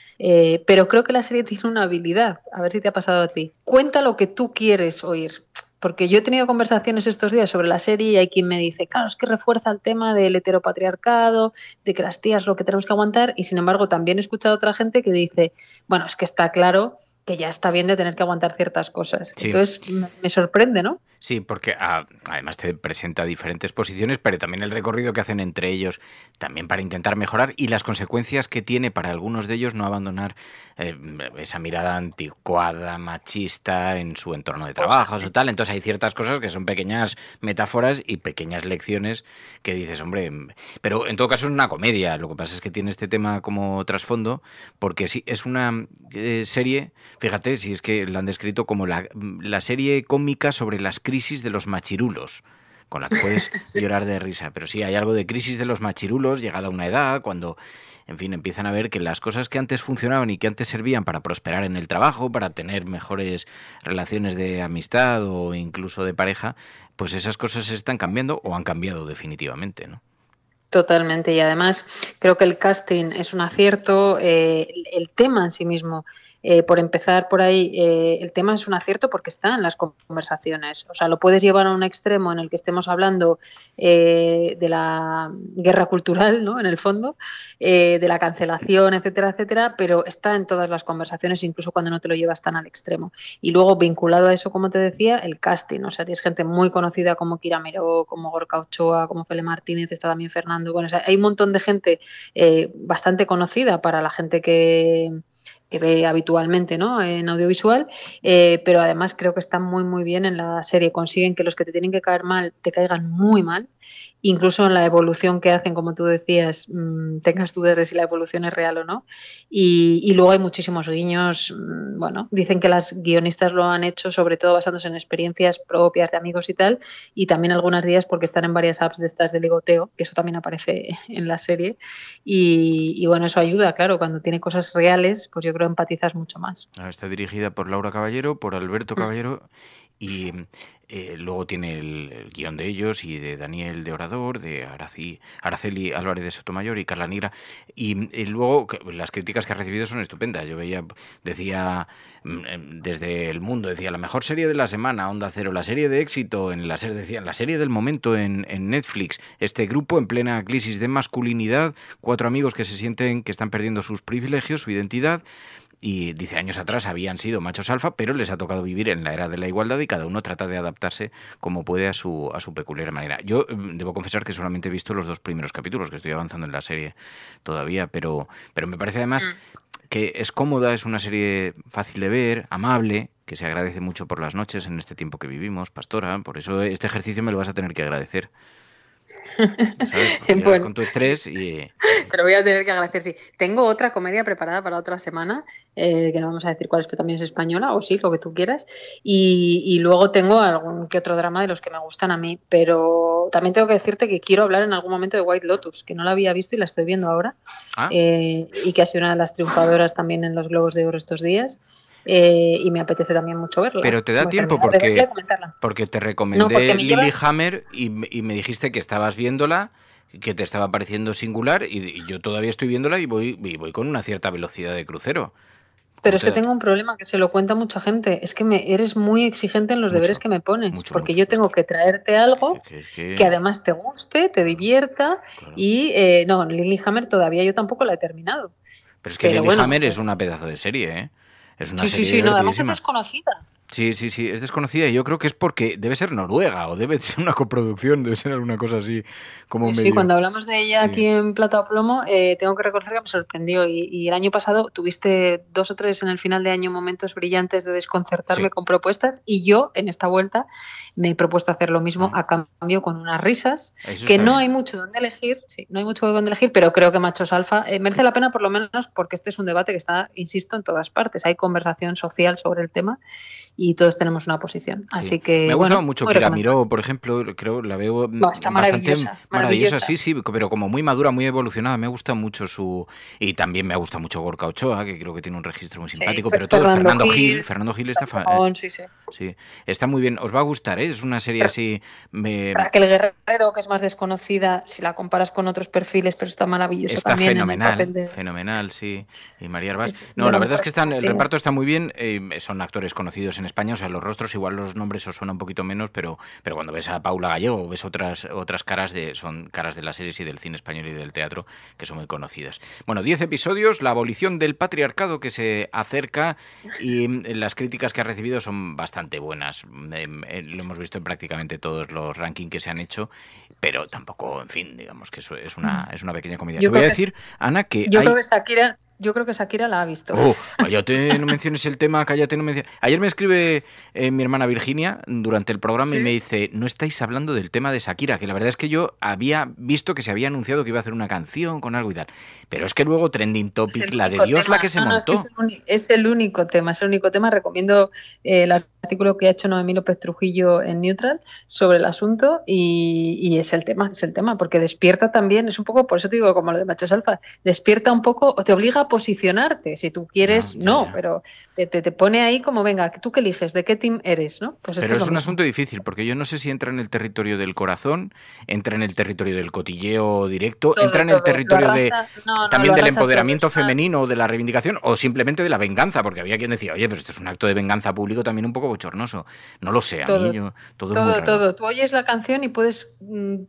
pero creo que la serie tiene una habilidad, a ver si te ha pasado a ti. Cuenta lo que tú quieres oír. Porque yo he tenido conversaciones estos días sobre la serie y hay quien me dice, claro, es que refuerza el tema del heteropatriarcado, de que las tías lo que tenemos que aguantar, y sin embargo también he escuchado a otra gente que dice, bueno, es que está claro que ya está bien de tener que aguantar ciertas cosas. Sí. Entonces me sorprende, ¿no? Sí, porque además te presenta diferentes posiciones, pero también el recorrido que hacen entre ellos, también para intentar mejorar, y las consecuencias que tiene para algunos de ellos no abandonar esa mirada anticuada, machista en su entorno de trabajo o tal. Entonces hay ciertas cosas que son pequeñas metáforas y pequeñas lecciones que dices, hombre, pero en todo caso es una comedia. Lo que pasa es que tiene este tema como trasfondo, porque sí, es una serie, fíjate, si es que la han descrito como la serie cómica sobre las crisis de los machirulos, con la que puedes llorar de risa. Pero sí, hay algo de crisis de los machirulos llegada a una edad, cuando, en fin, empiezan a ver que las cosas que antes funcionaban y que antes servían para prosperar en el trabajo, para tener mejores relaciones de amistad o incluso de pareja, pues esas cosas se están cambiando o han cambiado definitivamente, ¿no? Totalmente, y además creo que el casting es un acierto, el tema en sí mismo, por empezar por ahí, el tema es un acierto porque está en las conversaciones, o sea, lo puedes llevar a un extremo en el que estemos hablando de la guerra cultural, ¿no? En el fondo, de la cancelación, etcétera, etcétera, pero está en todas las conversaciones, incluso cuando no te lo llevas tan al extremo. Y luego, vinculado a eso, como te decía, el casting, o sea, tienes gente muy conocida como Kira Miró, como Gorka Ochoa, como Fele Martínez, está también Fernando. Bueno, o sea, hay un montón de gente bastante conocida para la gente que ve habitualmente, ¿no? En audiovisual, pero además creo que están muy muy bien en la serie, consiguen que los que te tienen que caer mal te caigan muy mal, incluso en la evolución que hacen, como tú decías, tengas dudas de si la evolución es real o no, y luego hay muchísimos guiños, bueno, dicen que las guionistas lo han hecho sobre todo basándose en experiencias propias de amigos y tal, y también algunas días porque están en varias apps de estas de ligoteo, que eso también aparece en la serie, y bueno, eso ayuda, claro, cuando tiene cosas reales, pues yo creo que empatizas mucho más. Está dirigida por Laura Caballero, por Alberto Caballero, y luego tiene el guión de ellos y de Daniel de Orador, de Araceli Álvarez de Sotomayor y Carla Nigra, y luego las críticas que ha recibido son estupendas. Yo decía desde El Mundo, decía la mejor serie de la semana, Onda Cero, la serie de éxito, en la SER decían la serie del momento en Netflix, este grupo en plena crisis de masculinidad, 4 amigos que se sienten que están perdiendo sus privilegios, su identidad. Y dice, años atrás habían sido machos alfa, pero les ha tocado vivir en la era de la igualdad y cada uno trata de adaptarse como puede a su peculiar manera. Yo debo confesar que solamente he visto los 2 primeros capítulos, que estoy avanzando en la serie todavía, pero me parece además que es cómoda, es una serie fácil de ver, amable, que se agradece mucho por las noches en este tiempo que vivimos, Pastora. Por eso este ejercicio me lo vas a tener que agradecer. ¿Sabes? Bueno, con tu estrés y... Te lo voy a tener que agradecer, sí. Tengo otra comedia preparada para otra semana, que no vamos a decir cuál es, pero también es española, o sí, lo que tú quieras. Y luego tengo algún que otro drama de los que me gustan a mí, pero también tengo que decirte que quiero hablar en algún momento de White Lotus, que no la había visto y la estoy viendo ahora, y que ha sido una de las triunfadoras también en los Globos de Oro estos días. Y me apetece también mucho verla. Pero te da tiempo porque te recomendé Lilyhammer y me dijiste que estabas viéndola, que te estaba pareciendo singular y yo todavía estoy viéndola y voy con una cierta velocidad de crucero. Pero es que tengo un problema que se lo cuenta mucha gente. Es que eres muy exigente en los deberes que me pones. Porque yo tengo que traerte algo que además te guste, te divierta. Claro. Y no, Lilyhammer todavía yo tampoco la he terminado. Pero es que Lilyhammer es una pedazo de serie, ¿eh? Es una serie sí, no, además es desconocida. Sí, es desconocida y yo creo que es porque debe ser noruega o debe ser una coproducción, debe ser alguna cosa así como medio... Sí, cuando hablamos de ella aquí en Plata o Plomo, tengo que reconocer que me sorprendió y el año pasado tuviste 2 o 3 en el final de año momentos brillantes de desconcertarme con propuestas y yo en esta vuelta me he propuesto hacer lo mismo a cambio con unas risas, que no hay mucho donde elegir, pero creo que Machos Alfa merece la pena por lo menos porque este es un debate que está, insisto, en todas partes, hay conversación social sobre el tema y todos tenemos una posición. Así que me ha gustado mucho Kira Miró, por ejemplo, creo la veo está bastante maravillosa, sí, pero como muy madura, muy evolucionada. Me gusta mucho y también me gusta mucho Gorka Ochoa, que creo que tiene un registro muy simpático, pero todo Fernando Gil está sí, está muy bien. Os va a gustar, ¿eh? Es una serie así. Raquel Guerrero, que es más desconocida, si la comparas con otros perfiles, pero está maravillosa está también. Está fenomenal, sí. Y María Arbás. No, la verdad es que el reparto está muy bien. Son actores conocidos en España, o sea, los rostros, igual los nombres os suenan un poquito menos, pero cuando ves a Paula Gallego, ves otras caras son caras de las series y del cine español y del teatro que son muy conocidas. Bueno, 10 episodios, la abolición del patriarcado que se acerca y las críticas que ha recibido son bastante buenas. Lo hemos visto en prácticamente todos los rankings que se han hecho, pero tampoco, en fin, digamos que eso es una pequeña comedia. Te voy a decir, Ana, que yo creo que Shakira la ha visto. Cállate, no menciones el tema, cállate, no menciones. Ayer me escribe mi hermana Virginia durante el programa y me dice, no estáis hablando del tema de Shakira, que la verdad es que yo había visto que se había anunciado que iba a hacer una canción con algo y tal. Pero es que luego Trending Topic, la de Dios, tema. La que se montó. Es el único tema. Recomiendo el artículo que ha hecho Noemí López Trujillo en Neutral sobre el asunto y es el tema, porque despierta también, es un poco, por eso te digo, como lo de Machos Alfa, despierta un poco, o te obliga a posicionarte, si tú quieres, pero te pone ahí como, venga, ¿tú qué eliges? ¿De qué team eres? ¿No? Pues pero es un asunto difícil, porque yo no sé si entra en el territorio del corazón, entra en el territorio del cotilleo directo, entra en el territorio también del empoderamiento femenino, de la reivindicación, o simplemente de la venganza, porque había quien decía, oye, pero esto es un acto de venganza público también un poco bochornoso. No lo sé, todo. Tú oyes la canción y puedes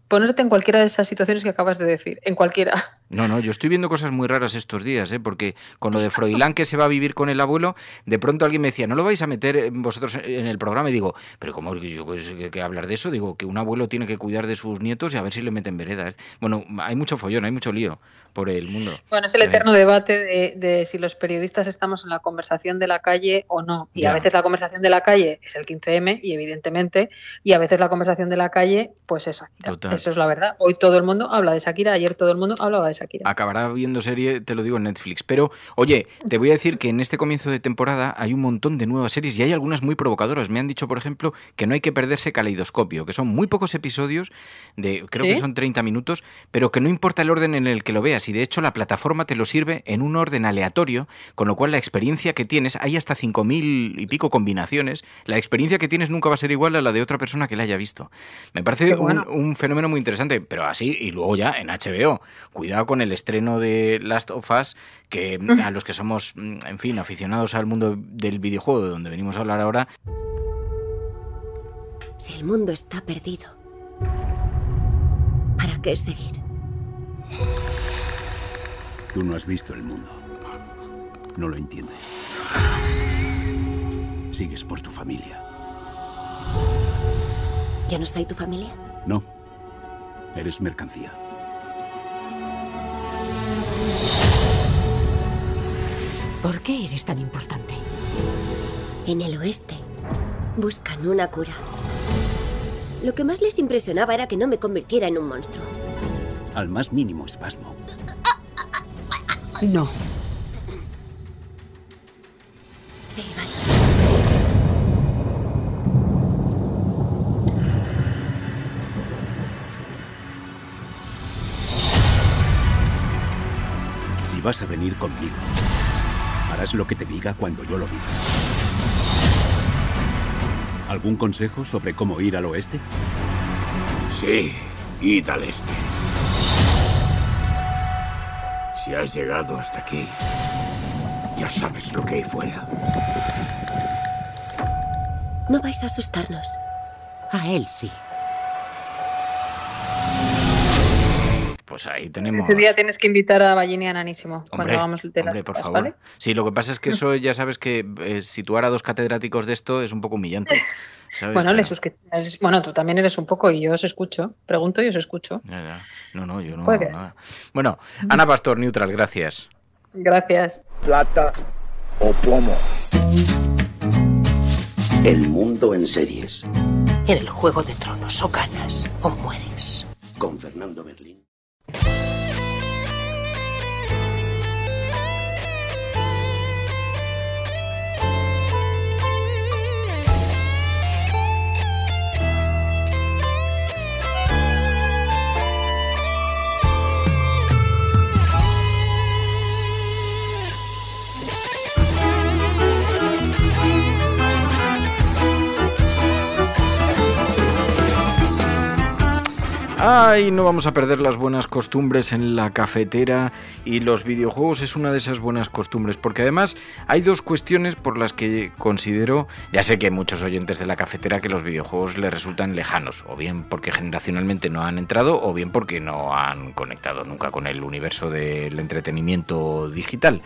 ponerte en cualquiera de esas situaciones que acabas de decir, en cualquiera. No, yo estoy viendo cosas muy raras estos días, porque con lo de Froilán que se va a vivir con el abuelo, de pronto alguien me decía, ¿no lo vais a meter vosotros en el programa? Y digo, pero ¿cómo que hablar de eso? Digo, que un abuelo tiene que cuidar de sus nietos y a ver si le meten veredas. Bueno, hay mucho follón, hay mucho lío por el mundo. Bueno, es el eterno debate de si los periodistas estamos en la conversación de la calle o no. Y a veces la conversación de la calle es el 15M, y evidentemente, y a veces la conversación de la calle, pues es Shakira. Total. Eso es la verdad. Hoy todo el mundo habla de Shakira, ayer todo el mundo hablaba de Shakira. Acabará viendo serie, te lo digo, en Netflix. Pero, oye, te voy a decir que en este comienzo de temporada hay un montón de nuevas series y hay algunas muy provocadoras. Me han dicho, por ejemplo, que no hay que perderse Caleidoscopio, que son muy pocos episodios, creo que son 30 minutos, pero que no importa el orden en el que lo veas. Y de hecho la plataforma te lo sirve en un orden aleatorio, con lo cual la experiencia que tienes, hay hasta 5.000 y pico combinaciones, la experiencia que tienes nunca va a ser igual a la de otra persona que la haya visto. Me parece un fenómeno muy interesante, pero así, y luego ya en HBO. Cuidado con el estreno de Last of Us, que a los que somos, en fin, aficionados al mundo del videojuego, de donde venimos a hablar ahora. Si el mundo está perdido, ¿para qué seguir? Tú no has visto el mundo. No lo entiendes. Sigues por tu familia. ¿Yo no soy tu familia? No. Eres mercancía. ¿Por qué eres tan importante? En el oeste buscan una cura. Lo que más les impresionaba era que no me convirtiera en un monstruo. Al más mínimo espasmo. No. Sí, vale. Si vas a venir conmigo, harás lo que te diga cuando yo lo diga. ¿Algún consejo sobre cómo ir al oeste? Sí, id al este. Si has llegado hasta aquí, ya sabes lo que hay fuera. No vais a asustarnos. A él sí. Pues ahí tenemos... Ese día tienes que invitar a Ballini y a Nanísimo cuando hagamos el de las por cosas, favor. ¿vale? Sí, lo que pasa es que eso ya sabes que situar a dos catedráticos de esto es un poco humillante. ¿Sabes? Bueno, Pero... bueno, tú también eres un poco y yo os escucho. Pregunto y os escucho. Ya. No, yo no. Puede. Nada. Bueno, Ana Pastor, Neutral, gracias. Gracias. Plata o plomo. El mundo en series. En el Juego de Tronos o ganas o mueres. Con Fernando Berlín. Ay, no vamos a perder las buenas costumbres en la cafetera, y los videojuegos es una de esas buenas costumbres, porque además hay dos cuestiones por las que considero, ya sé que hay muchos oyentes de la cafetera que los videojuegos les resultan lejanos, o bien porque generacionalmente no han entrado, o bien porque no han conectado nunca con el universo del entretenimiento digital.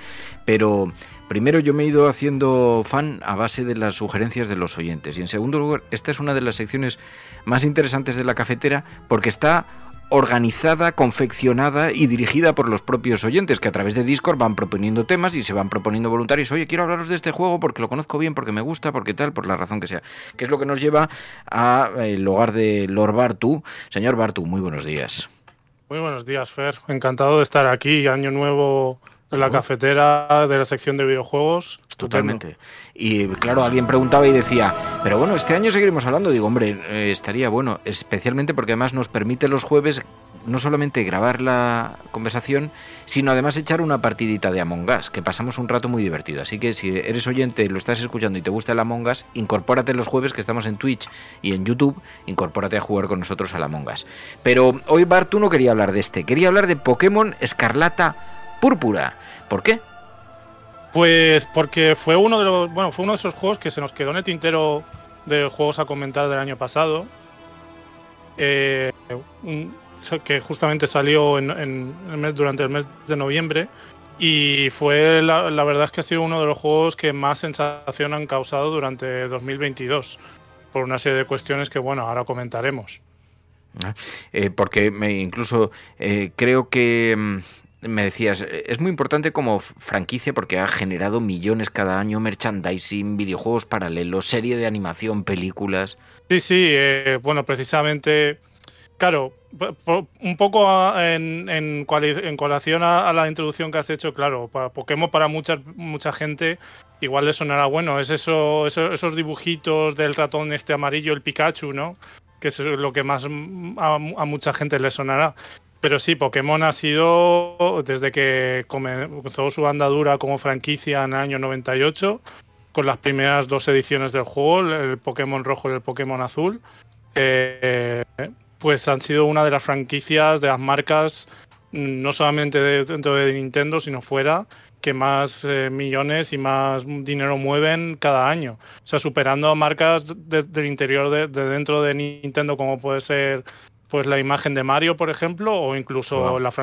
Pero primero, yo me he ido haciendo fan a base de las sugerencias de los oyentes, y en segundo lugar, esta es una de las secciones más interesantes de la cafetera porque está organizada, confeccionada y dirigida por los propios oyentes, que a través de Discord van proponiendo temas y se van proponiendo voluntarios. Oye, quiero hablaros de este juego porque lo conozco bien, porque me gusta, porque tal, por la razón que sea. Que es lo que nos lleva al hogar de Lord Bartu. Señor Bartu, muy buenos días. Muy buenos días, Fer. Encantado de estar aquí. Año nuevo en la cafetera de la sección de videojuegos. Totalmente. Y claro, alguien preguntaba y decía, pero bueno, este año seguiremos hablando. Digo, hombre, estaría bueno, especialmente porque además nos permite los jueves no solamente grabar la conversación, sino además echar una partidita de Among Us, que pasamos un rato muy divertido. Así que si eres oyente, lo estás escuchando y te gusta el Among Us, incorpórate los jueves, que estamos en Twitch y en YouTube, incorpórate a jugar con nosotros al Among Us. Pero hoy Bartu no quería hablar de este, quería hablar de Pokémon Escarlata Púrpura. ¿Por qué? Pues porque fue uno de esos juegos que se nos quedó en el tintero de juegos a comentar del año pasado, que justamente salió durante el mes de noviembre, y fue la verdad es que ha sido uno de los juegos que más sensación han causado durante 2022, por una serie de cuestiones que ahora comentaremos. Porque incluso creo que... Me decías, es muy importante como franquicia porque ha generado millones cada año, merchandising, videojuegos paralelos, serie de animación, películas. Sí, precisamente, claro, un poco en colación a la introducción que has hecho, claro, para Pokémon para mucha gente igual le sonará bueno, es esos dibujitos del ratón amarillo, el Pikachu, ¿no? Que es lo que más a mucha gente le sonará. Pero sí, Pokémon ha sido, desde que comenzó su andadura como franquicia en el año 98, con las primeras 2 ediciones del juego, el Pokémon rojo y el Pokémon azul, pues han sido una de las franquicias, de las marcas, no solamente dentro de Nintendo, sino fuera, que más millones y más dinero mueven cada año. O sea, superando a marcas del interior de dentro de Nintendo, como puede ser... pues la imagen de Mario, por ejemplo, o incluso otras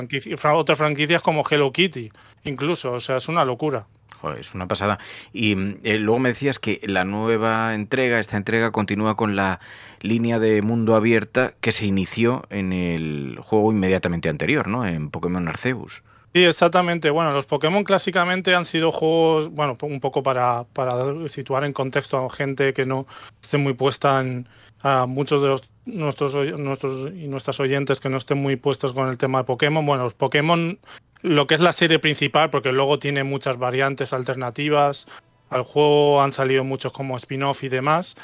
franquicias como Hello Kitty, incluso, o sea, es una locura. Joder, es una pasada. Y luego me decías que la nueva esta entrega continúa con la línea de mundo abierta que se inició en el juego inmediatamente anterior, ¿no? En Pokémon Arceus. Sí, exactamente. Bueno, los Pokémon clásicamente han sido juegos, bueno, un poco para situar en contexto a gente que no esté muy puesta a muchos de nuestros y nuestras oyentes que no estén muy puestos con el tema de Pokémon. Bueno, los Pokémon, lo que es la serie principal, porque luego tiene muchas variantes alternativas al juego, han salido muchos como spin-off y demás.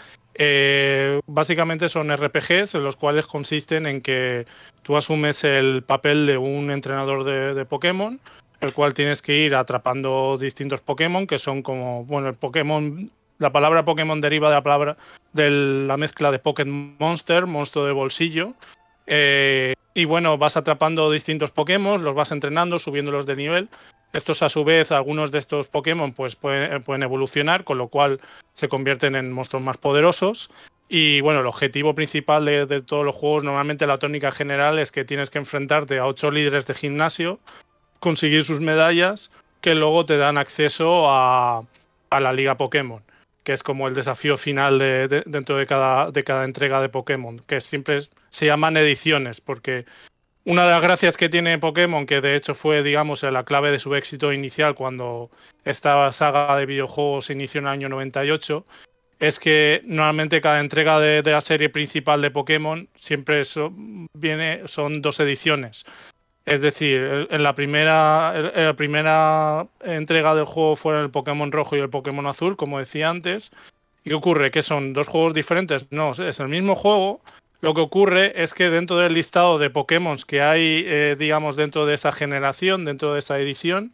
Básicamente son RPGs en los cuales consisten en que tú asumes el papel de un entrenador de Pokémon, el cual tienes que ir atrapando distintos Pokémon, que son como, bueno, el Pokémon, la palabra Pokémon deriva de la mezcla de Pocket Monster, monstruo de bolsillo, y bueno, vas atrapando distintos Pokémon, los vas entrenando, subiéndolos de nivel. Estos, a su vez, algunos de estos Pokémon pues pueden evolucionar, con lo cual se convierten en monstruos más poderosos. Y bueno, el objetivo principal de todos los juegos, normalmente la tónica general es que tienes que enfrentarte a 8 líderes de gimnasio, conseguir sus medallas, que luego te dan acceso a la Liga Pokémon, que es como el desafío final dentro de cada entrega de Pokémon, que siempre se llaman ediciones, porque una de las gracias que tiene Pokémon, que de hecho fue, digamos, la clave de su éxito inicial cuando esta saga de videojuegos se inició en el año 98, es que normalmente cada entrega de la serie principal de Pokémon siempre son 2 ediciones. Es decir, en la primera entrega del juego fueron el Pokémon rojo y el Pokémon azul, como decía antes. ¿Y qué ocurre? ¿Que son 2 juegos diferentes? No, es el mismo juego. Lo que ocurre es que dentro del listado de Pokémon que hay, digamos, dentro de esa generación, dentro de esa edición,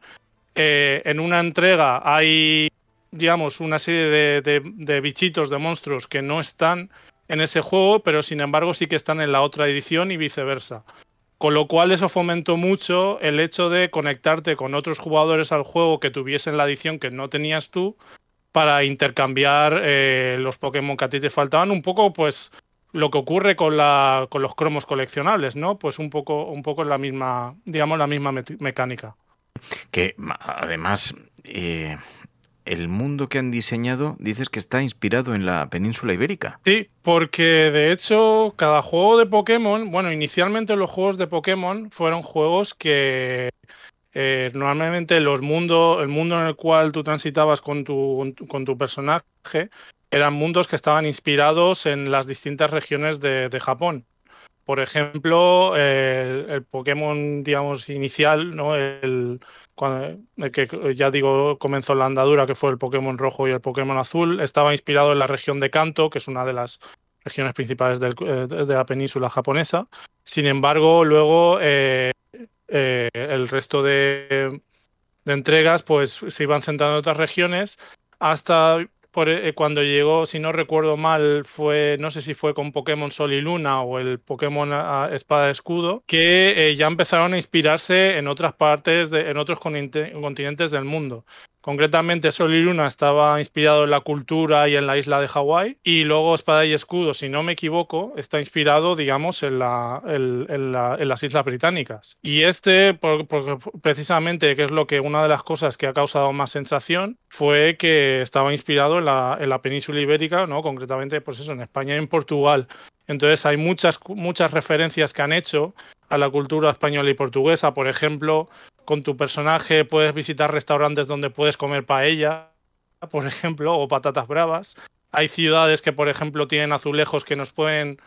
en una entrega hay, digamos, una serie de bichitos, de monstruos que no están en ese juego, pero sin embargo sí que están en la otra edición y viceversa. Con lo cual eso fomentó mucho el hecho de conectarte con otros jugadores al juego que tuviesen la edición que no tenías tú, para intercambiar los Pokémon que a ti te faltaban, un poco pues lo que ocurre con los cromos coleccionables, ¿no? Pues un poco la misma, digamos, la misma mecánica. Que además el mundo que han diseñado, dices que está inspirado en la península ibérica. Sí, porque de hecho cada juego de Pokémon, bueno, inicialmente los juegos de Pokémon fueron juegos que normalmente el mundo en el cual tú transitabas con tu personaje eran mundos que estaban inspirados en las distintas regiones de Japón. Por ejemplo, el Pokémon, digamos, inicial, ¿no? El que ya digo comenzó la andadura, que fue el Pokémon rojo y el Pokémon azul, estaba inspirado en la región de Kanto, que es una de las regiones principales de la península japonesa. Sin embargo, luego el resto de entregas pues se iban centrando en otras regiones hasta cuando llegó, si no recuerdo mal, no sé si fue con Pokémon Sol y Luna o el Pokémon Espada y Escudo, que ya empezaron a inspirarse en otras partes, en otros continentes del mundo. Concretamente, Sol y Luna estaba inspirado en la cultura y en la isla de Hawái, y luego Espada y Escudo, si no me equivoco, está inspirado, digamos, en las Islas Británicas. Y precisamente, que es una de las cosas que ha causado más sensación, fue que estaba inspirado en la península ibérica, ¿no? Concretamente, pues eso, en España y en Portugal. Entonces hay muchas referencias que han hecho a la cultura española y portuguesa. Por ejemplo, con tu personaje puedes visitar restaurantes donde puedes comer paella, por ejemplo, o patatas bravas. Hay ciudades que, por ejemplo, tienen azulejos que nos pueden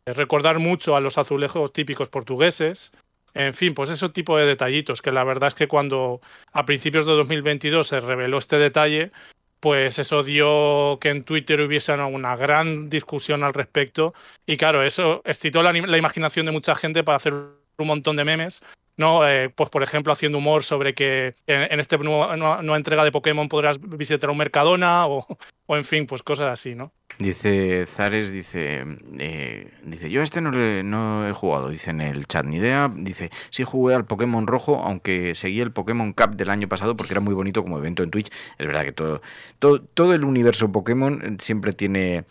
recordar mucho a los azulejos típicos portugueses. En fin, pues ese tipo de detallitos, que la verdad es que cuando a principios de 2022 se reveló este detalle, pues eso dio que en Twitter hubiese una gran discusión al respecto. Y claro, eso excitó la imaginación de mucha gente para hacer un montón de memes, ¿no? Pues por ejemplo haciendo humor sobre que en esta nueva entrega de Pokémon podrás visitar un Mercadona o en fin, pues cosas así, ¿no? Dice Zares, dice yo no he jugado, dice en el chat, ni idea. Dice, sí jugué al Pokémon rojo, aunque seguí el Pokémon Cup del año pasado porque era muy bonito como evento en Twitch. Es verdad que todo el universo Pokémon siempre tiene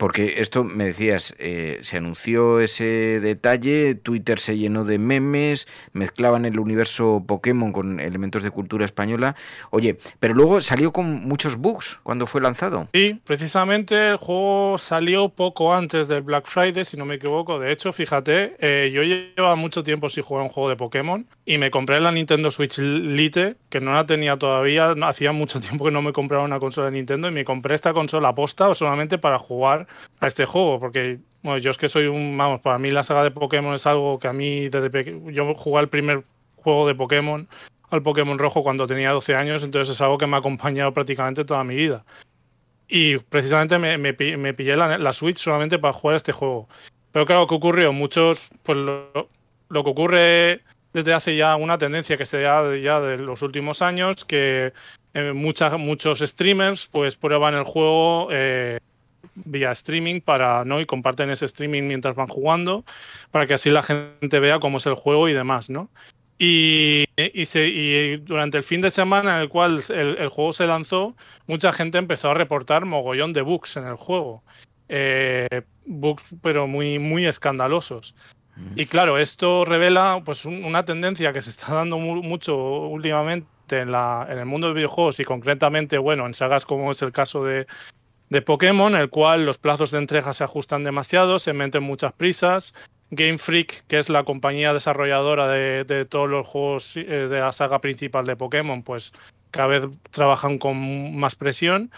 Porque esto, me decías, se anunció ese detalle, Twitter se llenó de memes, mezclaban el universo Pokémon con elementos de cultura española. Oye, pero luego salió con muchos bugs cuando fue lanzado. Sí, precisamente el juego salió poco antes del Black Friday, si no me equivoco. De hecho, fíjate, yo llevaba mucho tiempo sin jugar un juego de Pokémon y me compré la Nintendo Switch Lite, que no la tenía todavía, hacía mucho tiempo que no me compraba una consola de Nintendo, y me compré esta consola aposta solamente para jugar a este juego, porque bueno, yo es que soy para mí la saga de Pokémon es algo que a mí desde pequeño, yo jugué el primer juego de Pokémon, al Pokémon rojo, cuando tenía 12 años, entonces es algo que me ha acompañado prácticamente toda mi vida. Y precisamente me pillé la Switch solamente para jugar este juego. Pero claro, ¿qué ocurrió? Pues lo que ocurre desde hace ya una tendencia que se da ya de los últimos años, que muchos streamers pues prueban el juego vía streaming y comparten ese streaming mientras van jugando, para que así la gente vea cómo es el juego y demás, ¿no? Y durante el fin de semana en el cual el juego se lanzó, mucha gente empezó a reportar mogollón de bugs en el juego. Bugs pero muy, muy escandalosos. Y claro, esto revela pues una tendencia que se está dando mucho últimamente en el mundo de videojuegos, y concretamente, bueno, en sagas como es el caso de Pokémon, en el cual los plazos de entrega se ajustan demasiado, se meten muchas prisas. Game Freak, que es la compañía desarrolladora de todos los juegos de la saga principal de Pokémon, pues cada vez trabajan con más presión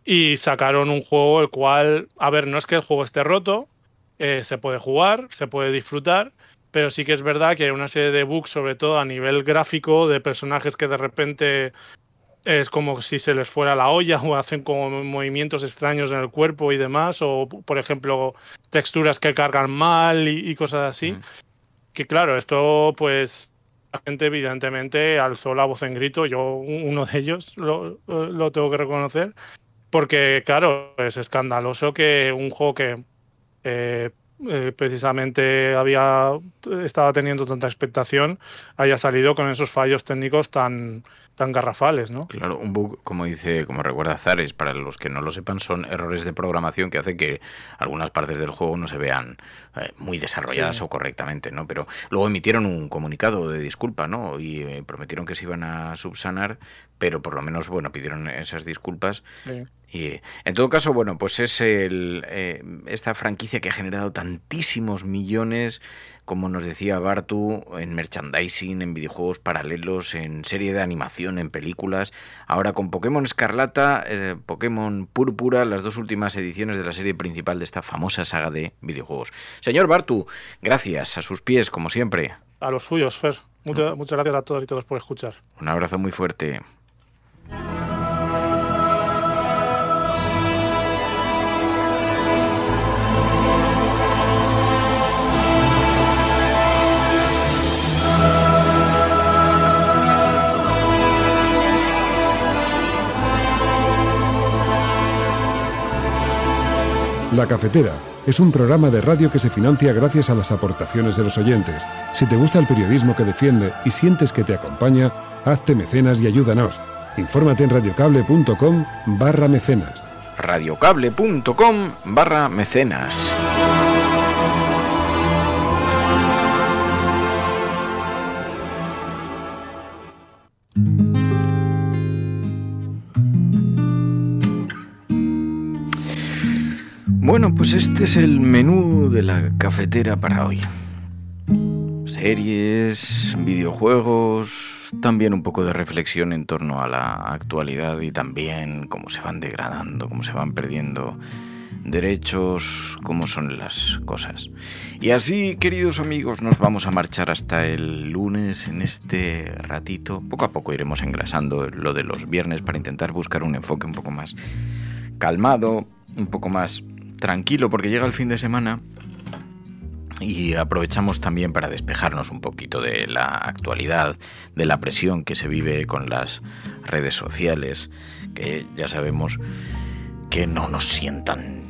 y sacaron un juego el cual, a ver, no es que el juego esté roto, se puede jugar, se puede disfrutar, pero sí que es verdad que hay una serie de bugs, sobre todo a nivel gráfico, de personajes que de repente es como si se les fuera la olla, o hacen como movimientos extraños en el cuerpo y demás, o por ejemplo texturas que cargan mal y cosas así. Que claro, esto pues la gente evidentemente alzó la voz en grito, yo uno de ellos lo tengo que reconocer, porque claro, es escandaloso que un juego que precisamente estaba teniendo tanta expectación haya salido con esos fallos técnicos tan garrafales, ¿no? Claro, un bug, como recuerda Zares, para los que no lo sepan, son errores de programación que hacen que algunas partes del juego no se vean muy desarrolladas o correctamente, ¿no? Pero luego emitieron un comunicado de disculpa, ¿no? Y prometieron que se iban a subsanar, pero por lo menos, bueno, pidieron esas disculpas. Sí. Y en todo caso, bueno, pues es esta franquicia que ha generado tantísimos millones, como nos decía Bartu, en merchandising, en videojuegos paralelos, en serie de animación, en películas. Ahora con Pokémon Escarlata, Pokémon Púrpura, las dos últimas ediciones de la serie principal de esta famosa saga de videojuegos. Señor Bartu, gracias, a sus pies, como siempre. A los suyos, Fer. Muchas gracias a todas y todos por escuchar. Un abrazo muy fuerte. La Cafetera es un programa de radio que se financia gracias a las aportaciones de los oyentes. Si te gusta el periodismo que defiende y sientes que te acompaña, hazte mecenas y ayúdanos. Infórmate en radiocable.com/mecenas. radiocable.com/mecenas. Bueno, pues este es el menú de la cafetera para hoy. Series, videojuegos, también un poco de reflexión en torno a la actualidad y también cómo se van degradando, cómo se van perdiendo derechos, cómo son las cosas. Y así, queridos amigos, nos vamos a marchar hasta el lunes en este ratito. Poco a poco iremos engrasando lo de los viernes para intentar buscar un enfoque un poco más calmado, un poco más tranquilo, porque llega el fin de semana y aprovechamos también para despejarnos un poquito de la actualidad, de la presión que se vive con las redes sociales, que ya sabemos que no nos sientan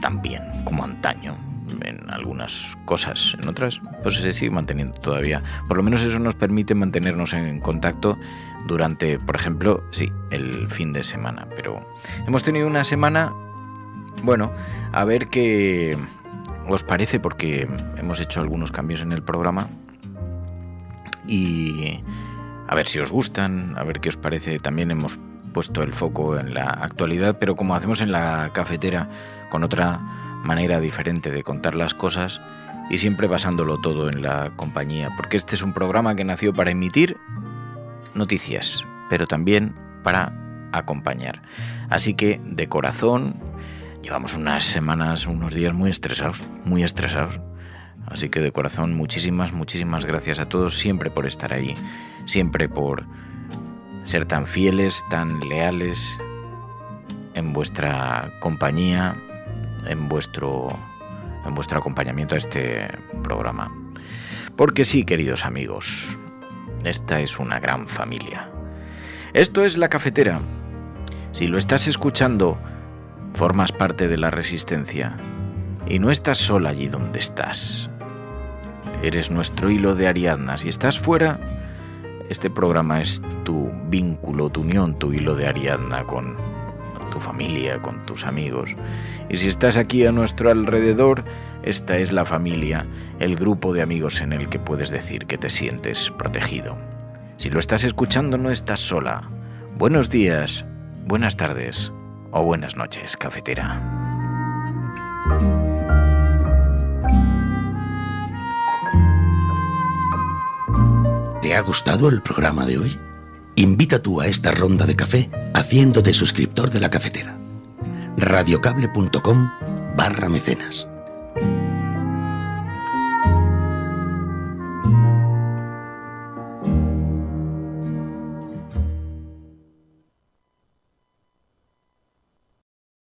tan bien como antaño en algunas cosas, en otras pues se sigue manteniendo todavía. Por lo menos eso nos permite mantenernos en contacto durante, por ejemplo, sí, el fin de semana. Pero hemos tenido una semana Bueno, a ver qué os parece, porque hemos hecho algunos cambios en el programa y a ver si os gustan, a ver qué os parece. También hemos puesto el foco en la actualidad, pero como hacemos en la cafetera, con otra manera diferente de contar las cosas y siempre basándolo todo en la compañía, porque este es un programa que nació para emitir noticias, pero también para acompañar. Así que, de corazón, llevamos unas semanas, unos días muy estresados. Así que de corazón, muchísimas gracias a todos, siempre por estar ahí, siempre por ser tan fieles, tan leales en vuestra compañía, en vuestro acompañamiento a este programa. Porque sí, queridos amigos, esta es una gran familia. Esto es La Cafetera. Si lo estás escuchando, formas parte de la resistencia y no estás sola allí donde estás. Eres nuestro hilo de Ariadna. Si estás fuera, este programa es tu vínculo, tu unión, tu hilo de Ariadna con tu familia, con tus amigos. Y si estás aquí a nuestro alrededor, esta es la familia, el grupo de amigos en el que puedes decir que te sientes protegido. Si lo estás escuchando, no estás sola. Buenos días, buenas tardes o buenas noches, cafetera. ¿Te ha gustado el programa de hoy? Invita tú a esta ronda de café haciéndote suscriptor de La Cafetera. radiocable.com/mecenas